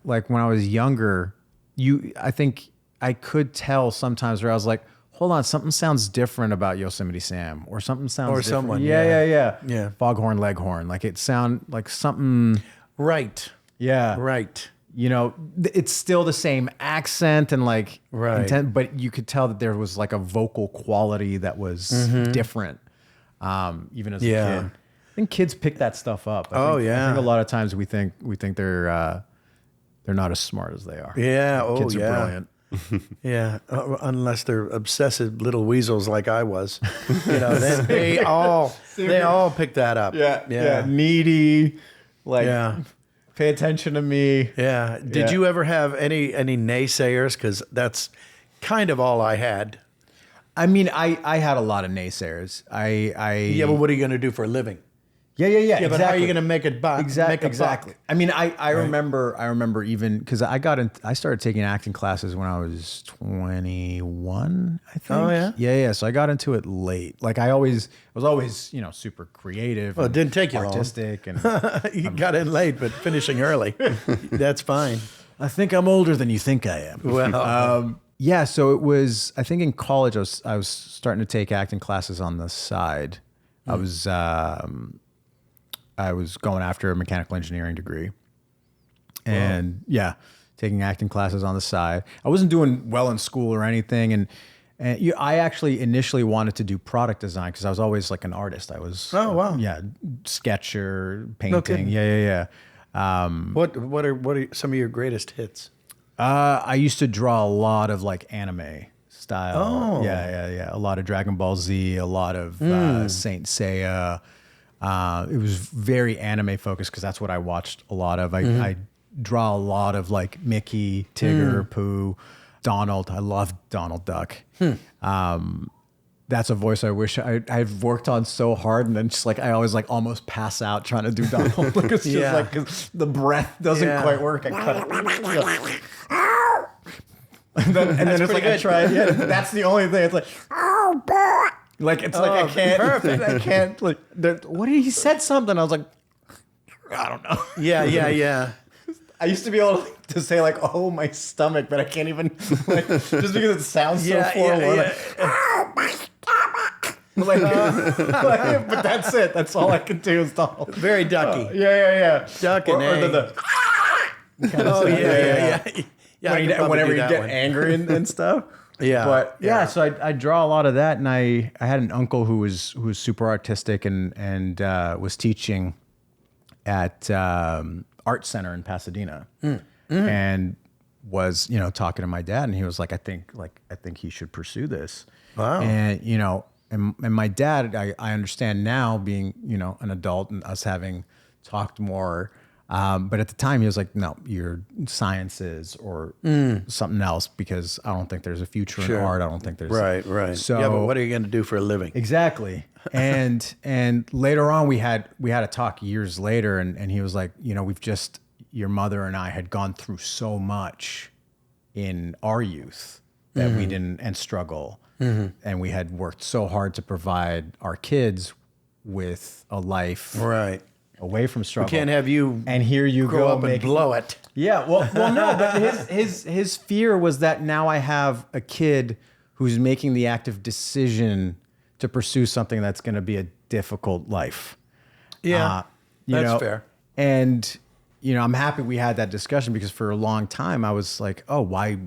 Speaker 3: like when I was younger, I think I could tell sometimes where I was like, hold on, something sounds different about Yosemite Sam, or something sounds different.
Speaker 1: Someone.
Speaker 3: Yeah. Foghorn Leghorn. Like it sound like something.
Speaker 1: Right.
Speaker 3: Yeah.
Speaker 1: Right.
Speaker 3: You know, it's still the same accent and like intent, but you could tell that there was like a vocal quality that was different. Even as a kid, I think kids pick that stuff up. I think a lot of times we think they're not as smart as they are.
Speaker 1: Yeah.
Speaker 3: Kids are brilliant.
Speaker 1: Yeah, unless they're obsessive little weasels like I was, then they all pick that up.
Speaker 3: Yeah. Needy, pay attention to me.
Speaker 1: Yeah. Did you ever have any naysayers? Because that's kind of all I had.
Speaker 3: I mean, I had a lot of naysayers.
Speaker 1: Yeah, but what are you going to do for a living?
Speaker 3: Yeah,
Speaker 1: exactly. But how are you going to make it buck?
Speaker 3: Exactly. I mean, I remember even because I started taking acting classes when I was 21, I think.
Speaker 1: Oh yeah.
Speaker 3: Yeah. So I got into it late. Like I was always super creative.
Speaker 1: Well, it didn't take you
Speaker 3: artistic
Speaker 1: long.
Speaker 3: And
Speaker 1: you got in late, but finishing early. That's fine.
Speaker 3: I think I'm older than you think I am.
Speaker 1: Well.
Speaker 3: Yeah. So it was. I think in college I was starting to take acting classes on the side. I was going after a mechanical engineering degree, And yeah, taking acting classes on the side. I wasn't doing well in school or anything. And I actually initially wanted to do product design because I was always like an artist. I was,
Speaker 1: Oh, wow.
Speaker 3: Yeah, sketcher,
Speaker 1: No
Speaker 3: painting.
Speaker 1: kidding.
Speaker 3: Yeah.
Speaker 1: What are some of your greatest hits?
Speaker 3: I used to draw a lot of like anime style.
Speaker 1: Oh.
Speaker 3: Yeah. A lot of Dragon Ball Z, a lot of Saint Seiya. It was very anime focused because that's what I watched a lot of. I draw a lot of like Mickey, Tigger, Pooh, Donald. I love Donald Duck. That's a voice I wish I've worked on so hard, and then just like I always like almost pass out trying to do Donald. Like it's just like 'cause the breath doesn't quite work. I cut it. And then it's like I tried. Yeah, that's the only thing. It's like like it's like I can't. Perfect. I can't like. What did he said something? I was like, I don't know.
Speaker 1: Yeah.
Speaker 3: I used to be able to say like, "Oh, my stomach," but I can't even like, just because it sounds so forward. Like, but that's it. That's all I can do is Donald.
Speaker 1: Very ducky.
Speaker 3: Yeah.
Speaker 1: Duck and egg.
Speaker 3: Oh
Speaker 1: Yeah.
Speaker 3: Whenever you get angry and stuff.
Speaker 1: Yeah.
Speaker 3: But yeah, so I draw a lot of that, and I had an uncle who was super artistic and was teaching at Art Center in Pasadena, and was talking to my dad, and he was like, I think he should pursue this.
Speaker 1: Wow.
Speaker 3: And and my dad, I understand now, being an adult and us having talked more. But at the time, he was like, "No, you're sciences or something else, because I don't think there's a future in art. I don't think there's
Speaker 1: right.
Speaker 3: So
Speaker 1: yeah, but what are you going to do for a living?
Speaker 3: Exactly. And later on, we had a talk years later, and he was like, your mother and I had gone through so much in our youth that we didn't and struggle, and we had worked so hard to provide our kids with a life
Speaker 1: Right.
Speaker 3: away from struggle.
Speaker 1: We can't have you
Speaker 3: and here you
Speaker 1: grow
Speaker 3: go
Speaker 1: up and blow it.
Speaker 3: Yeah, well, no, but his fear was that now I have a kid who's making the active decision to pursue something that's going to be a difficult life.
Speaker 1: Yeah, that's fair.
Speaker 3: And I'm happy we had that discussion, because for a long time I was like, oh, why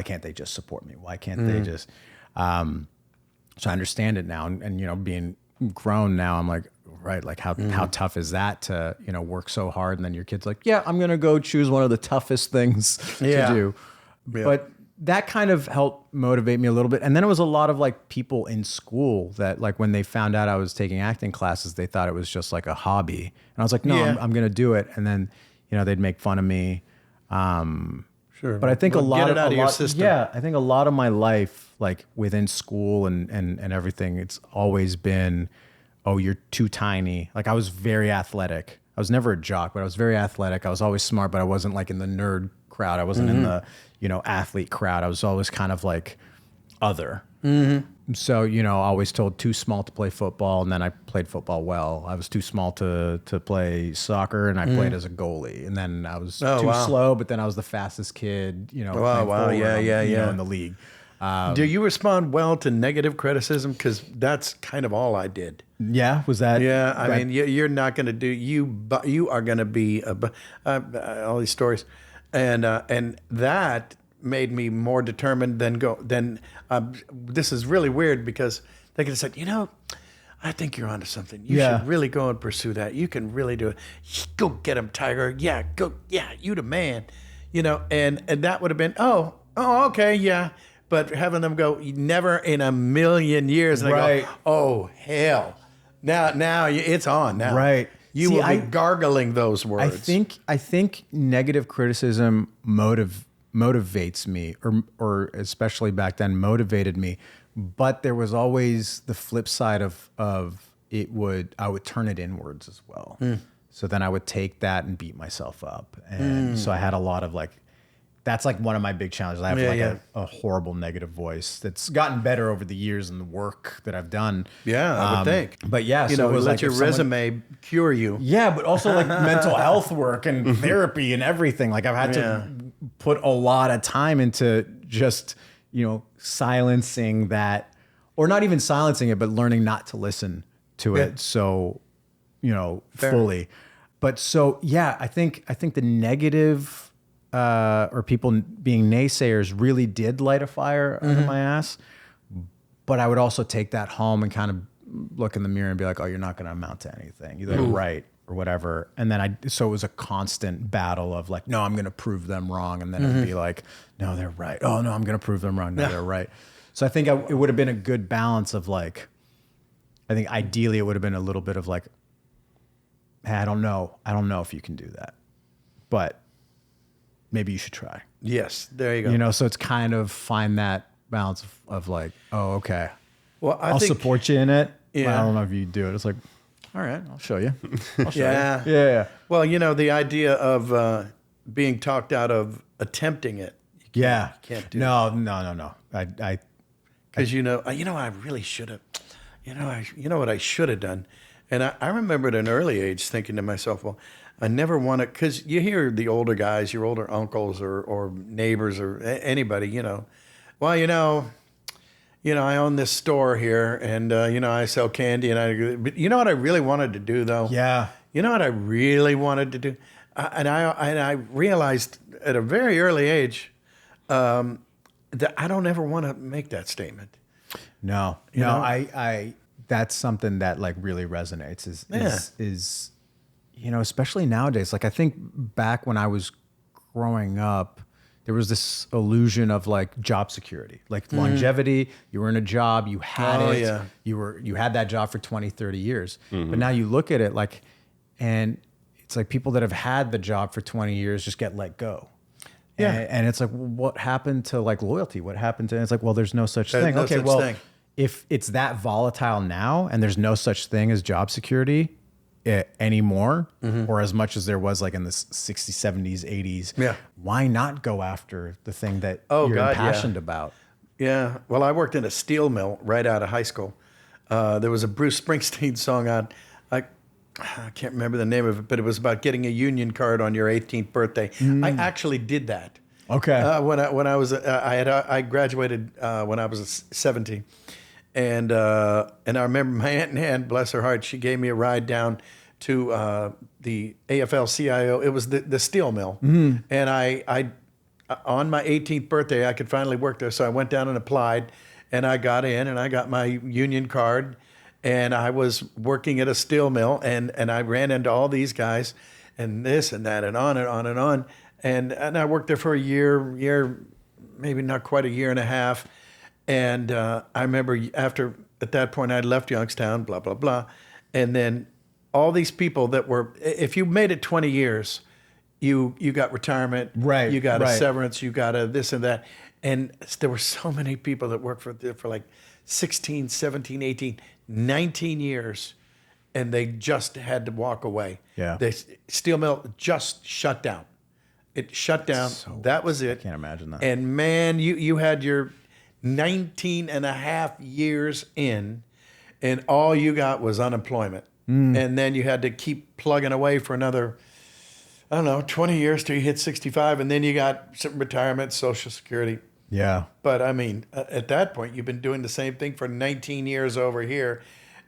Speaker 3: can't they just support me? Why can't they just? So I understand it now, and being grown now, I'm like, right, like how tough is that to work so hard, and then your kid's like, yeah, I'm gonna go choose one of the toughest things to do.
Speaker 1: Yeah.
Speaker 3: But that kind of helped motivate me a little bit. And then it was a lot of like people in school that, like, when they found out I was taking acting classes, they thought it was just like a hobby, and I was like, no, I'm gonna do it. And then they'd make fun of me.
Speaker 1: Sure.
Speaker 3: But I think
Speaker 1: Well,
Speaker 3: a lot
Speaker 1: get
Speaker 3: of
Speaker 1: it out of your system.
Speaker 3: Yeah, I think a lot of my life, like within school and everything, it's always been, oh, you're too tiny. Like, I was very athletic. I was never a jock, but I was very athletic. I was always smart, but I wasn't like in the nerd crowd. I wasn't in the athlete crowd. I was always kind of like other. So, always told too small to play football, and then I played football well. I was too small to play soccer, and I played as a goalie. And then I was too slow, but then I was the fastest kid, playing forward, in the league.
Speaker 1: Do you respond well to negative criticism? Because that's kind of all I did.
Speaker 3: Yeah, was that?
Speaker 1: Yeah, I mean, you're not going to do you are going to be all these stories, and that made me more determined than this is really weird, because they could have said, I think you're onto something. You should really go and pursue that. You can really do it. Go get him, Tiger. Yeah, go. Yeah, you the man. And that would have been okay, yeah. But having them go, never in a million years, and I go, oh hell, now it's on now.
Speaker 3: Right.
Speaker 1: You will be gargling those words.
Speaker 3: I think negative criticism motivates me, or especially back then motivated me. But there was always the flip side of I would turn it inwards as well. So then I would take that and beat myself up, and so I had a lot of like. That's like one of my big challenges. I have a horrible negative voice that's gotten better over the years and the work that I've done.
Speaker 1: Yeah, I would think.
Speaker 3: But yeah, so it was
Speaker 1: let
Speaker 3: like
Speaker 1: your resume cure you.
Speaker 3: Yeah, but also like mental health work and therapy and everything. Like, I've had to put a lot of time into just, silencing that, or not even silencing it, but learning not to listen to it. So, fully. But so, yeah, I think the negative or people being naysayers really did light a fire under my ass. But I would also take that home and kind of look in the mirror and be like, oh, you're not going to amount to anything. You're right or whatever. And then so it was a constant battle of like, no, I'm going to prove them wrong. And then it'd be like, no, they're right. Oh, no, I'm going to prove them wrong. No, they're right. So I think it would have been a good balance of like, I think ideally it would have been a little bit of like, hey, I don't know if you can do that, but maybe you should try.
Speaker 1: Yes, there you go.
Speaker 3: So it's kind of find that balance of like, oh, okay.
Speaker 1: Well,
Speaker 3: I'll support you in it.
Speaker 1: Yeah.
Speaker 3: But I don't know if you do it. It's like, all right, I'll show you. I'll show
Speaker 1: Yeah.
Speaker 3: you. Yeah.
Speaker 1: Well, the idea of being talked out of attempting it. You can't do
Speaker 3: No. I
Speaker 1: because I really should have. What I should have done, and I remember at an early age thinking to myself, well, I never want to, because you hear the older guys, your older uncles or neighbors or anybody, well, I own this store here, and I sell candy, but you know what I really wanted to do though?
Speaker 3: Yeah.
Speaker 1: You know what I really wanted to do, and I realized at a very early age that I don't ever want to make that statement.
Speaker 3: No.
Speaker 1: You know?
Speaker 3: I that's something that like really resonates is especially nowadays. Like I think back when I was growing up, there was this illusion of like job security, like longevity. You were in a job, you had it.
Speaker 1: Yeah.
Speaker 3: You had that job for 20, 30 years. But now you look at it like, and it's like people that have had the job for 20 years just get let go.
Speaker 1: Yeah.
Speaker 3: And it's like, well, what happened to like loyalty? What happened to, and it's like, well, there's no such thing.
Speaker 1: No
Speaker 3: okay,
Speaker 1: such
Speaker 3: well,
Speaker 1: thing.
Speaker 3: if it's that volatile now and there's no such thing as job security anymore, or as much as there was like in the 60s, 70s, 80s, why not go after the thing that you're impassioned about?
Speaker 1: Yeah. Well, I worked in a steel mill right out of high school. There was a Bruce Springsteen song on, I can't remember the name of it, but it was about getting a union card on your 18th birthday. I actually did that.
Speaker 3: Okay.
Speaker 1: When I was, I graduated when I was 17, and I remember my Aunt Nan, bless her heart, she gave me a ride down to the AFL-CIO. It was the steel mill, and I on my 18th birthday I could finally work there, so I went down and applied, and I got in, and I got my union card. And I was working at a steel mill, and I ran into all these guys, and this and that, and on and on and on. And I worked there for a year, maybe not quite a year and a half. And I remember at that point, I'd left Youngstown, blah, blah, blah. And then all these people that were, if you made it 20 years, you got retirement,
Speaker 3: right?
Speaker 1: You got a severance, you got a this and that. And there were so many people that worked for like 16, 17, 18, 19 years, and they just had to walk away.
Speaker 3: Yeah.
Speaker 1: The steel mill just shut down. It shut down. That was it.
Speaker 3: I can't imagine that.
Speaker 1: And man, you had your 19 and a half years in, and all you got was unemployment. And then you had to keep plugging away for another, 20 years till you hit 65, and then you got some retirement, Social Security.
Speaker 3: Yeah.
Speaker 1: But I mean, at that point, you've been doing the same thing for 19 years over here,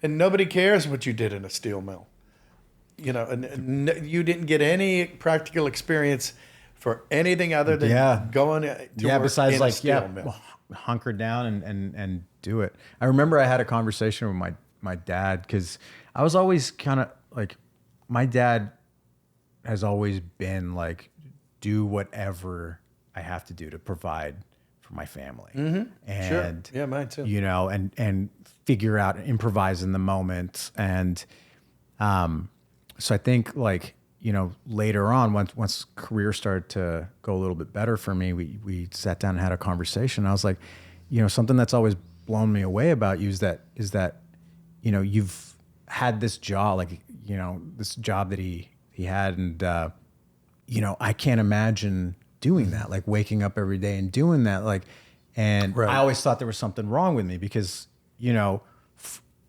Speaker 1: and nobody cares what you did in a steel mill. And you didn't get any practical experience for anything other than going to work
Speaker 3: besides
Speaker 1: in
Speaker 3: like
Speaker 1: a steel mill.
Speaker 3: Hunker down and do it. I remember I had a conversation with my dad, because I was always kind of like, my dad has always been like, do whatever I have to do to provide for my family. And
Speaker 1: Sure. Yeah, mine too.
Speaker 3: And figure out, improvise in the moment. And so I think like, later on, once career started to go a little bit better for me, we sat down and had a conversation. I was like, something that's always blown me away about you is that you've had this job, like, this job that he had, and I can't imagine doing that, like waking up every day and doing that, like, and I always thought there was something wrong with me, because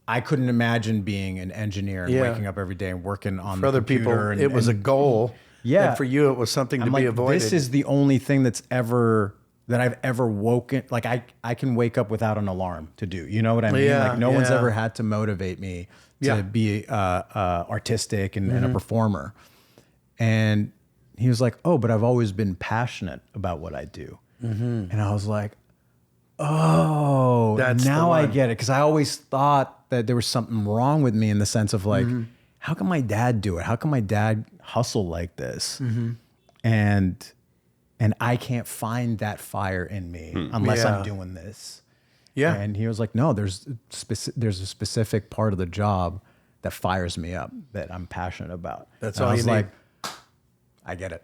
Speaker 3: I couldn't imagine being an engineer and waking up every day and working on
Speaker 1: for other people.
Speaker 3: And,
Speaker 1: it was a goal.
Speaker 3: Yeah.
Speaker 1: And for you, it was something to
Speaker 3: I'm
Speaker 1: be
Speaker 3: like,
Speaker 1: avoided.
Speaker 3: this is the only thing that's ever that I've ever woken. Like I can wake up without an alarm to do. You know what I mean?
Speaker 1: Yeah,
Speaker 3: Like no one's
Speaker 1: yeah.
Speaker 3: ever had to motivate me to be artistic and a performer. And he was like, "Oh, but I've always been passionate about what I do." And I was like, "Oh,
Speaker 1: That's the
Speaker 3: now I
Speaker 1: one.
Speaker 3: get it." Because I always thought that there was something wrong with me in the sense of like, how can my dad do it? How can my dad hustle like this? And I can't find that fire in me unless I'm doing this.
Speaker 1: Yeah.
Speaker 3: And he was like, "No, there's a specific part of the job that fires me up that I'm passionate about."
Speaker 1: That's
Speaker 3: and
Speaker 1: all
Speaker 3: I was
Speaker 1: you need.
Speaker 3: like, I get it.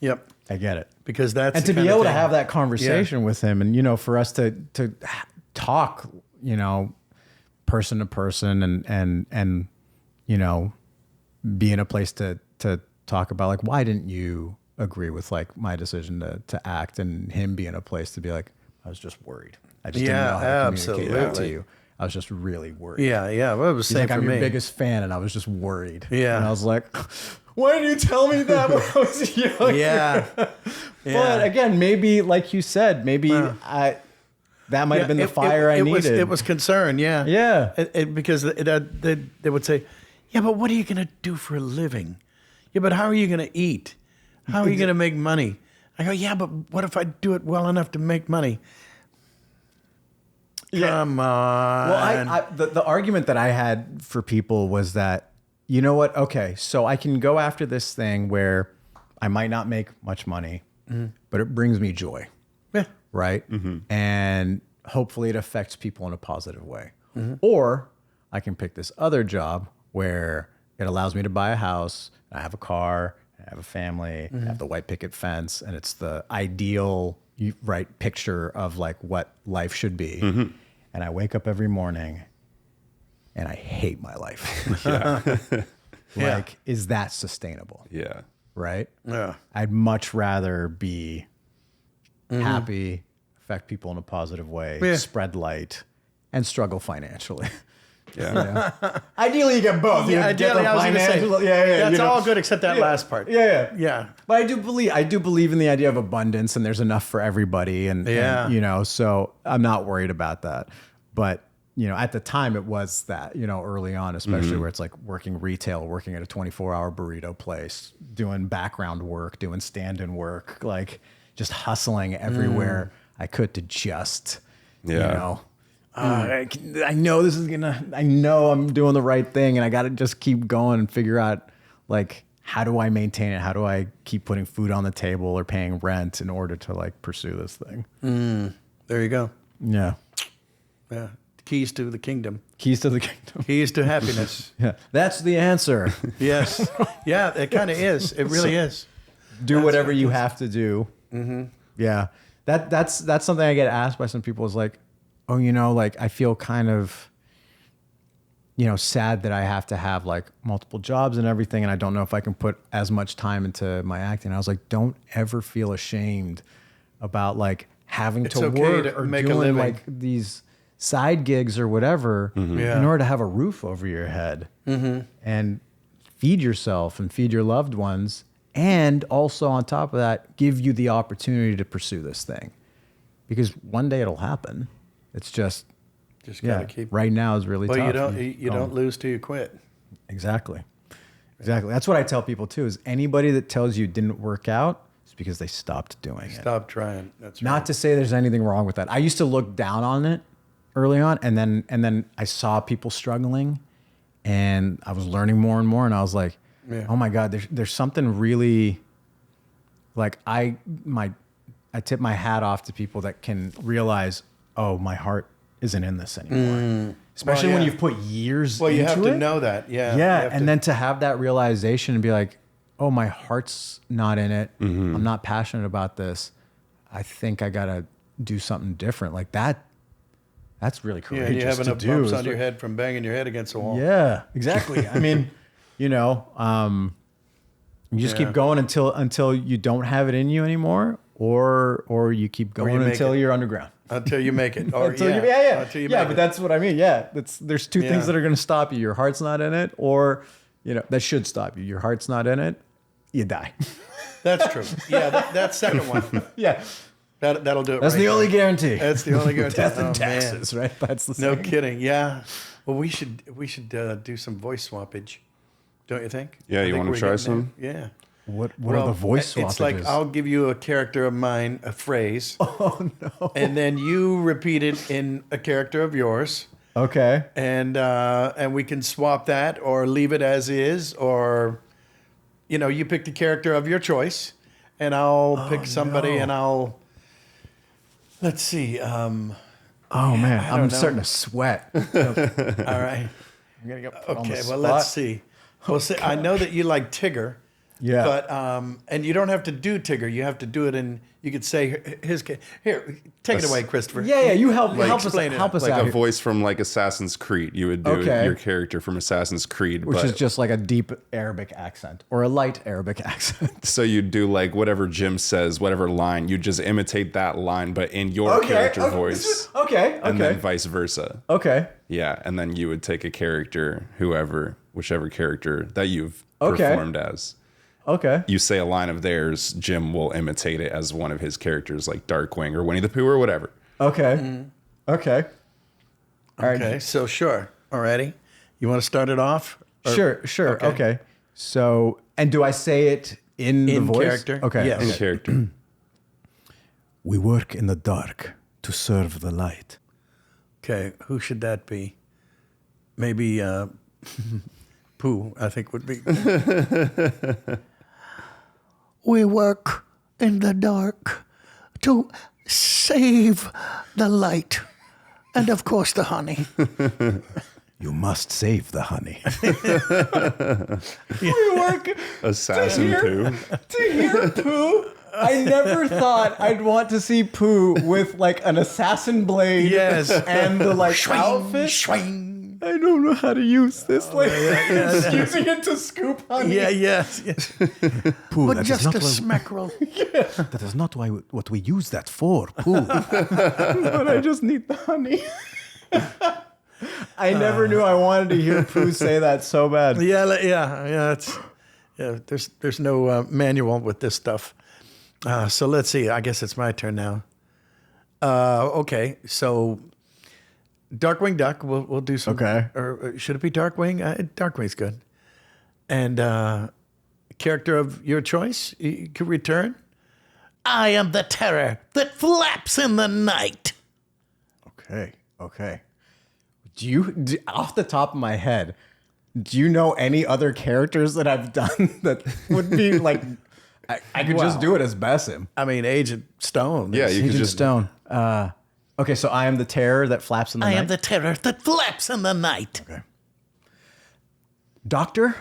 Speaker 1: Yep.
Speaker 3: I get it.
Speaker 1: Because that's
Speaker 3: And
Speaker 1: the
Speaker 3: to be
Speaker 1: kind of
Speaker 3: able to
Speaker 1: thing-
Speaker 3: have that conversation with him, and for us to talk, person to person, and be in a place to talk about like, why didn't you agree with like my decision to act, and him be in a place to be like, I was just worried. I just didn't know how to communicate that to
Speaker 1: absolutely.
Speaker 3: you. I was just really worried.
Speaker 1: Yeah, yeah. Well, it was
Speaker 3: He's
Speaker 1: same
Speaker 3: like,
Speaker 1: for
Speaker 3: I'm
Speaker 1: me.
Speaker 3: your biggest fan, and I was just worried.
Speaker 1: Yeah.
Speaker 3: And I was like, why didn't you tell me that when I was young?
Speaker 1: Yeah.
Speaker 3: But again, maybe like you said, maybe that might have been the fire I needed.
Speaker 1: It was concern, yeah.
Speaker 3: Yeah.
Speaker 1: Because they would say, yeah, but what are you going to do for a living? Yeah, but how are you going to eat? How are you going to make money? I go, yeah, but what if I do it well enough to make money? Come on.
Speaker 3: Well, the argument that I had for people was that, you know what? Okay, so I can go after this thing where I might not make much money, but it brings me joy,
Speaker 1: Yeah.
Speaker 3: right? And hopefully it affects people in a positive way. Or I can pick this other job where it allows me to buy a house, I have a car, I have a family, I have the white picket fence, and it's the ideal picture of like what life should be. And I wake up every morning and I hate my life. Like, is that sustainable?
Speaker 2: Yeah.
Speaker 3: Right?
Speaker 1: Yeah.
Speaker 3: I'd much rather be happy, affect people in a positive way, spread light, and struggle financially.
Speaker 2: Yeah.
Speaker 3: Ideally, you get both.
Speaker 1: Yeah, ideally, I was going to say, that's all good except that last part.
Speaker 3: Yeah. But I do believe in the idea of abundance, and there's enough for everybody, and so I'm not worried about that. But at the time it was that, early on, especially where it's like working retail, working at a 24-hour burrito place, doing background work, doing stand-in work, like just hustling everywhere I could to just, I know I know I'm doing the right thing, and I got to just keep going and figure out like, how do I maintain it? How do I keep putting food on the table or paying rent in order to like pursue this thing?
Speaker 1: There you go.
Speaker 3: Yeah.
Speaker 1: Yeah. Keys to the kingdom.
Speaker 3: Keys to the kingdom.
Speaker 1: Keys to happiness.
Speaker 3: Yeah. That's the answer.
Speaker 1: Yes. Yeah, it kind of is. It really is.
Speaker 3: Do whatever you have to do. Yeah. That's something I get asked by some people is like, oh, like I feel kind of, sad that I have to have like multiple jobs and everything, and I don't know if I can put as much time into my acting. I was like, don't ever feel ashamed about like having to
Speaker 1: okay
Speaker 3: work
Speaker 1: to
Speaker 3: or
Speaker 1: make a
Speaker 3: doing
Speaker 1: living.
Speaker 3: like these side gigs or whatever in order to have a roof over your head and feed yourself and feed your loved ones, and also on top of that, give you the opportunity to pursue this thing, because one day it'll happen. It's just
Speaker 1: gotta keep.
Speaker 3: right now is really
Speaker 1: Well,
Speaker 3: tough.
Speaker 1: you don't lose till you quit.
Speaker 3: Exactly. That's what I tell people too, is anybody that tells you it didn't work out, it's because they stopped doing it.
Speaker 1: Stop trying. That's right.
Speaker 3: Not to say there's anything wrong with that. I used to look down on it early on, and then I saw people struggling, and I was learning more and more, and I was like, oh my God, there's something really, like I tip my hat off to people that can realize, oh, my heart isn't in this anymore. Especially when you've put years into it.
Speaker 1: Well, you have to know that. Yeah.
Speaker 3: Yeah, and then to have that realization and be like, oh, my heart's not in it. I'm not passionate about this. I think I got to do something different. Like that. That's really courageous
Speaker 1: you have
Speaker 3: to
Speaker 1: enough
Speaker 3: do.
Speaker 1: bumps
Speaker 3: It's
Speaker 1: on your
Speaker 3: like-
Speaker 1: head from banging your head against the wall.
Speaker 3: Yeah, exactly. I mean, you just keep going until you don't have it in you anymore, or you keep going
Speaker 1: make
Speaker 3: until
Speaker 1: it.
Speaker 3: you're underground.
Speaker 1: Until you make it. Or,
Speaker 3: Until
Speaker 1: Until you make
Speaker 3: but
Speaker 1: it.
Speaker 3: that's what I mean. Yeah, there's two things that are going to stop you. Your heart's not in it, or that should stop you. Your heart's not in it, you die.
Speaker 1: That's true. Yeah, that second one.
Speaker 3: Yeah.
Speaker 1: That'll do it.
Speaker 3: That's
Speaker 1: right
Speaker 3: the
Speaker 1: there.
Speaker 3: only guarantee.
Speaker 1: That's the only guarantee.
Speaker 3: Death and
Speaker 1: Oh,
Speaker 3: taxes, right? That's the
Speaker 1: No
Speaker 3: same.
Speaker 1: kidding. Yeah. Well, we should do some voice swappage, don't you think?
Speaker 2: Yeah,
Speaker 1: I
Speaker 2: you
Speaker 1: think
Speaker 2: wanna
Speaker 1: we're
Speaker 2: try
Speaker 1: getting
Speaker 2: some?
Speaker 1: there. Yeah.
Speaker 3: What are the voice swappages?
Speaker 1: It's like I'll give you a character of mine, a phrase,
Speaker 3: Oh no.
Speaker 1: and then you repeat it in a character of yours,
Speaker 3: Okay.
Speaker 1: and we can swap that or leave it as is, or you pick the character of your choice, and I'll pick somebody,
Speaker 3: no.
Speaker 1: and I'll let's see.
Speaker 3: Oh man,
Speaker 1: I
Speaker 3: I'm
Speaker 1: don't know.
Speaker 3: starting to sweat.
Speaker 1: All right.
Speaker 3: I'm gonna get put on
Speaker 1: Okay.
Speaker 3: the
Speaker 1: Well,
Speaker 3: spot.
Speaker 1: let's see. Well, see, I know that you like Tigger.
Speaker 3: Yeah.
Speaker 1: But and you don't have to do Tigger. You have to do it in. You could say his. Here, take it away, Christopher.
Speaker 3: Yeah, you help
Speaker 1: Like,
Speaker 3: help us
Speaker 1: explain it.
Speaker 3: help us
Speaker 2: Like
Speaker 3: out
Speaker 2: a
Speaker 3: here.
Speaker 2: voice from like Assassin's Creed. You would do
Speaker 3: Okay.
Speaker 2: your character from Assassin's Creed.
Speaker 3: Which
Speaker 2: but,
Speaker 3: is just like a deep Arabic accent or a light Arabic accent.
Speaker 2: so you do like whatever Jim says, whatever line, you just imitate that line, but in your character voice.
Speaker 3: Okay.
Speaker 2: And then vice versa.
Speaker 3: Okay.
Speaker 2: Yeah. And then you would take a character, whichever character that you've
Speaker 3: Okay.
Speaker 2: performed as.
Speaker 3: Okay.
Speaker 2: You say a line of theirs, Jim will imitate it as one of his characters, like Darkwing or Winnie the Pooh or whatever.
Speaker 3: Okay. Okay. All right.
Speaker 1: Okay. So sure. Alrighty. You want to start it off? Or-
Speaker 3: Sure. Okay. So, and do I say it in the
Speaker 1: In
Speaker 3: voice?
Speaker 1: character?
Speaker 3: Okay.
Speaker 1: Yes.
Speaker 2: In
Speaker 3: okay.
Speaker 2: character.
Speaker 3: We work in the dark to serve the light.
Speaker 1: Okay. Who should that be? Maybe Pooh. I think would be. We work in the dark to save the light, and of course the honey.
Speaker 3: You must save the honey.
Speaker 2: Assassin Pooh.
Speaker 3: To hear Pooh, I never thought I'd want to see Pooh with like an assassin blade.
Speaker 1: Yes.
Speaker 3: And the like outfit.
Speaker 1: Swing.
Speaker 3: I don't know how to use this. Like using it to scoop honey.
Speaker 1: Yeah. Yes.
Speaker 3: Pooh,
Speaker 1: But just a smackerel.
Speaker 3: that is not what we use that for, Pooh. But I just need the honey. I never knew I wanted to hear Pooh say that so bad.
Speaker 1: Yeah. There's no manual with this stuff. So let's see. I guess it's my turn now. Okay. So Darkwing Duck. We'll do some.
Speaker 3: Okay.
Speaker 1: Or should it be Darkwing? Darkwing's good. And character of your choice. You can return. I am the terror that flaps in the night.
Speaker 3: Okay. Do off the top of my head, do you know any other characters that I've done that would be like I could just do it as Basim?
Speaker 1: I mean, Agent Stone.
Speaker 2: Yeah, you could
Speaker 3: Agent
Speaker 2: just
Speaker 3: Stone. Okay, so I am the terror that flaps in the
Speaker 1: I
Speaker 3: night.
Speaker 1: am the terror that flaps in the night.
Speaker 3: Okay. Doctor,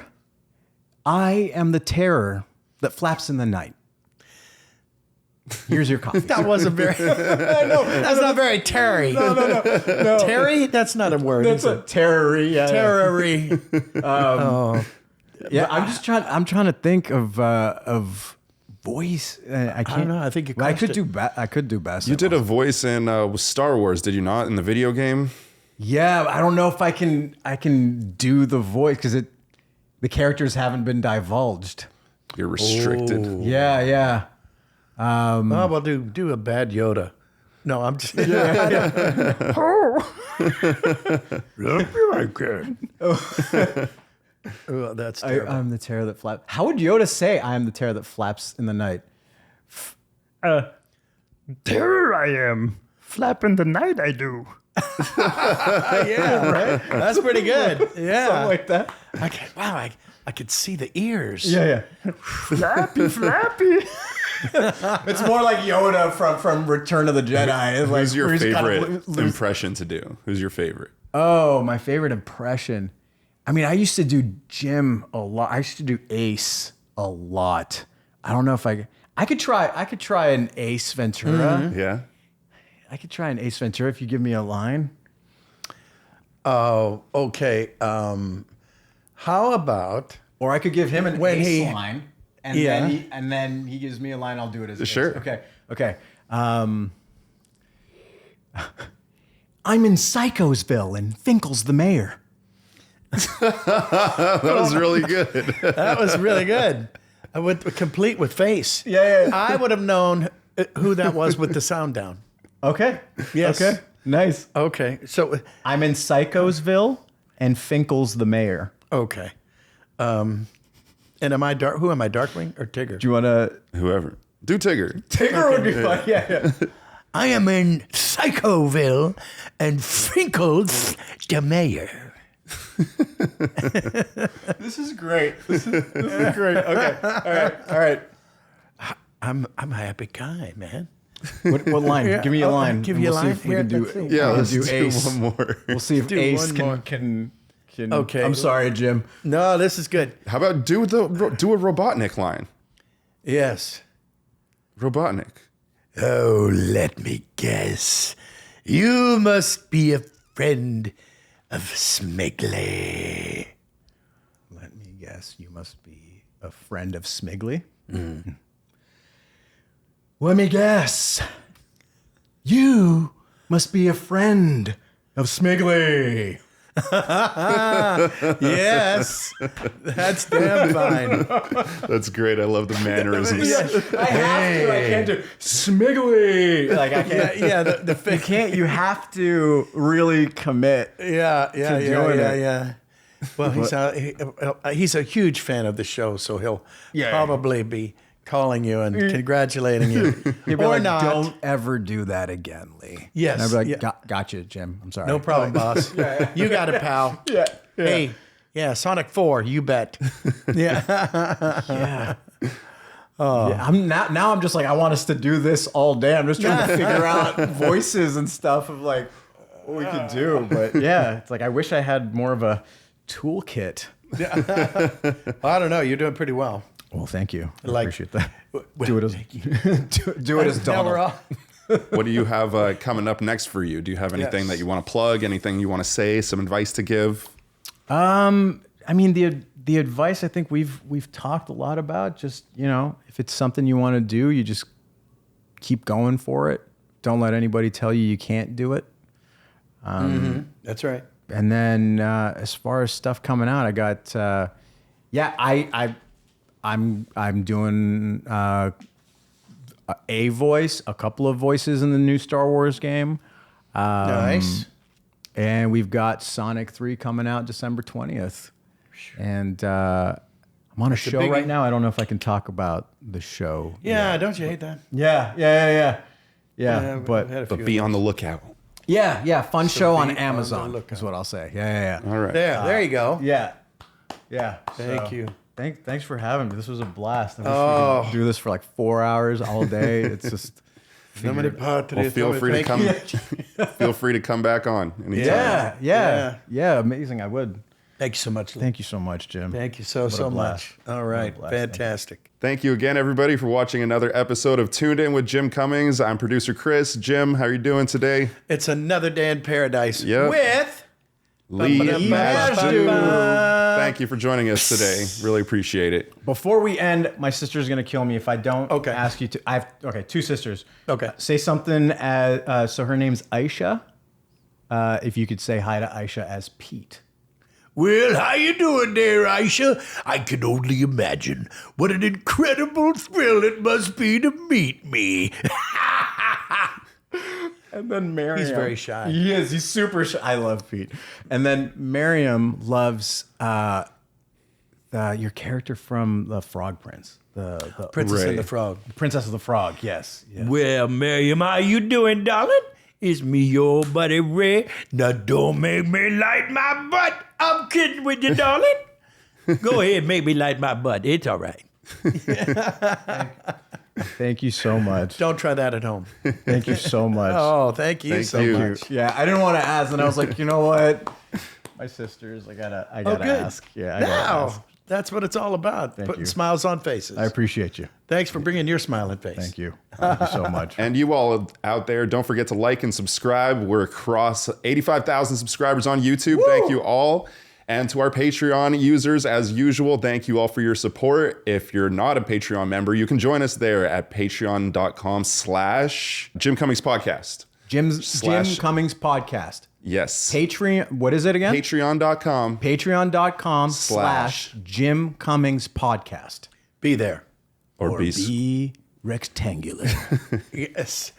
Speaker 3: I am the terror that flaps in the night. Here's your coffee.
Speaker 1: That wasn't very. That's not very Terry. No. Terry? That's not a word.
Speaker 3: That's a terror. Yeah.
Speaker 1: Terrory.
Speaker 3: Yeah, I'm trying to think of voice. I can't.
Speaker 1: don't know. I think you
Speaker 3: I
Speaker 1: crushed
Speaker 3: could
Speaker 1: it.
Speaker 3: do. I could do Basim.
Speaker 2: You did a voice in Star Wars, did you not? In the video game?
Speaker 3: Yeah, I don't know if I can do the voice because the characters haven't been divulged.
Speaker 2: You're restricted.
Speaker 3: Yeah.
Speaker 1: Oh, well, do a bad Yoda. No, I'm just. Oh, that's terrible.
Speaker 3: I'm the terror that flaps. How would Yoda say I am the terror that flaps in the night?
Speaker 4: Terror I am. Flap in the night I do.
Speaker 1: Yeah, right. That's pretty good. Yeah,
Speaker 3: Something like that.
Speaker 1: I could see the ears.
Speaker 3: Yeah.
Speaker 4: Flappy, flappy.
Speaker 3: It's more like Yoda from Return of the Jedi. It's like,
Speaker 2: Who's your
Speaker 3: where he's kind of
Speaker 2: favorite impression to do? Who's your favorite?
Speaker 3: Oh, my favorite impression. I mean, I used to do Jim a lot. I used to do Ace a lot. I don't know if I could try an Ace Ventura.
Speaker 2: Yeah.
Speaker 3: I could try an Ace Ventura if you give me a line.
Speaker 1: Oh, okay. How about
Speaker 3: Or I could give him an
Speaker 1: When
Speaker 3: Ace
Speaker 1: he-
Speaker 3: line, and
Speaker 1: Yeah.
Speaker 3: then he gives me a line. I'll do it as Ace.
Speaker 2: Sure.
Speaker 3: Okay. I'm in Psychosville, and Finkel's the mayor.
Speaker 2: That was really good.
Speaker 1: that was really good? I went complete with face.
Speaker 3: Yeah.
Speaker 1: I would have known who that was with the sound down.
Speaker 3: Okay.
Speaker 1: Yes.
Speaker 3: Okay. Nice.
Speaker 1: Okay. So,
Speaker 3: I'm in Psychosville, and Finkel's the mayor.
Speaker 1: okay. And am I who am I, Darkwing or Tigger?
Speaker 3: Do you want to?
Speaker 2: Whoever. Do Tigger.
Speaker 3: Tigger would be fun. Yeah.
Speaker 1: I am in Psychoville, and Finkel's the mayor.
Speaker 3: This is great. This is great. Okay. All right.
Speaker 1: I'm a happy guy, man.
Speaker 3: What line?
Speaker 1: Yeah,
Speaker 3: Give me a
Speaker 1: okay,
Speaker 3: line.
Speaker 1: give
Speaker 3: and
Speaker 1: you a
Speaker 3: we'll see
Speaker 1: line.
Speaker 3: if we
Speaker 1: Here,
Speaker 3: can do.
Speaker 1: let's see.
Speaker 2: Yeah,
Speaker 3: we'll
Speaker 2: let's
Speaker 3: do
Speaker 2: do
Speaker 3: Ace.
Speaker 2: one more.
Speaker 3: We'll see if
Speaker 1: Do
Speaker 3: Ace
Speaker 1: one more.
Speaker 3: can.
Speaker 1: Okay.
Speaker 3: I'm sorry, Jim.
Speaker 1: No, this is good.
Speaker 2: How about do a Robotnik line?
Speaker 1: Yes.
Speaker 2: Robotnik.
Speaker 1: Oh, let me guess. You must be a friend of Smiggly.
Speaker 3: Let me guess. You must be a friend of Smiggly. Let me guess. You must be a friend of Smiggly.
Speaker 1: Yes. That's damn fine.
Speaker 2: That's great. I love the mannerisms.
Speaker 3: I have to. I can't do Smiggly. Like I can't.
Speaker 1: Yeah,
Speaker 3: You can't. You have to really commit.
Speaker 1: Yeah.
Speaker 3: doing it.
Speaker 1: Yeah. Well, he's a huge fan of the show, so he'll probably be calling you and congratulating you.
Speaker 3: He'd be
Speaker 1: Or
Speaker 3: like,
Speaker 1: not.
Speaker 3: don't ever do that again, Lee.
Speaker 1: Yes,
Speaker 3: And I'd be like,
Speaker 1: yeah.
Speaker 3: Gotcha, Jim. I'm sorry.
Speaker 1: No problem, boss. You got it, pal.
Speaker 3: Yeah.
Speaker 1: Hey, yeah, Sonic 4, you bet. Yeah.
Speaker 3: Yeah, I'm now I'm just like, I want us to do this all day. I'm just trying to figure out voices and stuff of like what we could do. But yeah, it's like I wish I had more of a toolkit.
Speaker 1: I don't know. You're doing pretty well.
Speaker 3: Well, thank you. I
Speaker 1: Like-
Speaker 3: appreciate that. Do it as do it as
Speaker 1: Now we're
Speaker 3: Donald.
Speaker 1: off.
Speaker 2: What do you have coming up next for you? Do you have anything
Speaker 1: Yes.
Speaker 2: that you want to plug? Anything you want to say? Some advice to give?
Speaker 3: I mean the advice I think we've talked a lot about. Just if it's something you want to do, you just keep going for it. Don't let anybody tell you can't do it.
Speaker 1: That's right.
Speaker 3: And then as far as stuff coming out, I got I'm doing a voice, a couple of voices in the new Star Wars game.
Speaker 1: Nice.
Speaker 3: And we've got Sonic 3 coming out December 20th. And I'm on a show
Speaker 1: biggie.
Speaker 3: right now. I don't know if I can talk about the show.
Speaker 1: Yeah, don't you hate that?
Speaker 3: Yeah,
Speaker 1: we've
Speaker 3: but
Speaker 1: had a
Speaker 2: But
Speaker 1: few
Speaker 2: be
Speaker 1: of
Speaker 2: on the lookout.
Speaker 3: yeah, fun show on
Speaker 1: be on the
Speaker 3: Amazon
Speaker 1: lookout.
Speaker 3: is what I'll say. Yeah.
Speaker 2: All right.
Speaker 1: there you go.
Speaker 3: Yeah.
Speaker 1: Thank you.
Speaker 3: Thanks for having me. This was a blast. I wish we could do this for like 4 hours all day. It's just
Speaker 1: Somebody part to
Speaker 2: Well,
Speaker 1: this.
Speaker 2: feel free to come.
Speaker 1: Thank
Speaker 2: Feel free to come back on anytime.
Speaker 3: yeah. Amazing. I would.
Speaker 1: you so much. Lee.
Speaker 3: Thank you so much, Jim.
Speaker 1: Thank you so
Speaker 3: blast.
Speaker 1: much. All right.
Speaker 3: blast. Thank you.
Speaker 1: Fantastic.
Speaker 2: Thank you again, everybody, for watching another episode of Tuned In with Jim Cummings. I'm producer Chris. Jim, how are you doing today?
Speaker 1: It's another day in paradise
Speaker 2: Yep.
Speaker 1: with
Speaker 2: Lee
Speaker 1: Majdoub.
Speaker 2: Thank you for joining us today. Really appreciate it.
Speaker 3: Before we end, my sister's gonna kill me if I don't
Speaker 1: Okay.
Speaker 3: ask you to. I have two sisters.
Speaker 1: Okay.
Speaker 3: Say something as so her name's Aisha. If you could say hi to Aisha as Pete.
Speaker 1: Well, how you doing there, Aisha? I can only imagine what an incredible thrill it must be to meet me.
Speaker 3: And then Miriam.
Speaker 1: He's very shy.
Speaker 3: He is. He's super shy. I love Pete. And then Miriam loves your character from the Frog Prince. The
Speaker 1: Princess
Speaker 2: Ray.
Speaker 1: and the Frog.
Speaker 3: Princess of the Frog. Yes. Yeah.
Speaker 1: Well, Miriam, how you doing, darling? It's me, your buddy Ray. Now don't make me light my butt. I'm kidding with you, darling. Go ahead, make me light my butt. It's all right.
Speaker 3: Thank you so much.
Speaker 1: Don't try that at home.
Speaker 3: Thank you so much.
Speaker 1: Oh, thank you
Speaker 2: Thank
Speaker 1: so
Speaker 2: you.
Speaker 1: much.
Speaker 3: Yeah, I didn't want to ask, and I was like, you know what? My sisters, I gotta
Speaker 1: Good.
Speaker 3: ask. Yeah, I gotta ask.
Speaker 1: Now, that's what it's all about. Putting
Speaker 3: you.
Speaker 1: smiles on faces.
Speaker 3: I appreciate you.
Speaker 1: Thanks for bringing your smiling face.
Speaker 3: Thank you. Thank you so much.
Speaker 2: And you all out there, don't forget to like and subscribe. We're across 85,000 subscribers on YouTube.
Speaker 1: Woo!
Speaker 2: Thank you all. And to our Patreon users, as usual, thank you all for your support. If you're not a Patreon member, you can join us there at patreon.com/Jim Cummings Podcast.
Speaker 3: Jim
Speaker 2: Slash-
Speaker 3: Cummings Podcast.
Speaker 2: Yes.
Speaker 3: Patreon. What is it again?
Speaker 2: Patreon.com.
Speaker 3: Patreon.com/Jim Cummings Podcast.
Speaker 1: Be there.
Speaker 2: Or be
Speaker 3: Be rectangular.
Speaker 1: Yes.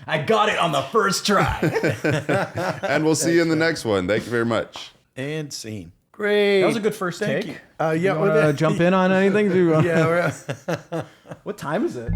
Speaker 3: I got it on the first try.
Speaker 2: And we'll see you in the next one. Thank you very much.
Speaker 1: And scene. Great.
Speaker 3: That was a good first
Speaker 1: Thank
Speaker 3: take.
Speaker 1: you.
Speaker 3: You wanna jump in on anything?
Speaker 1: Yeah.
Speaker 3: What time is it?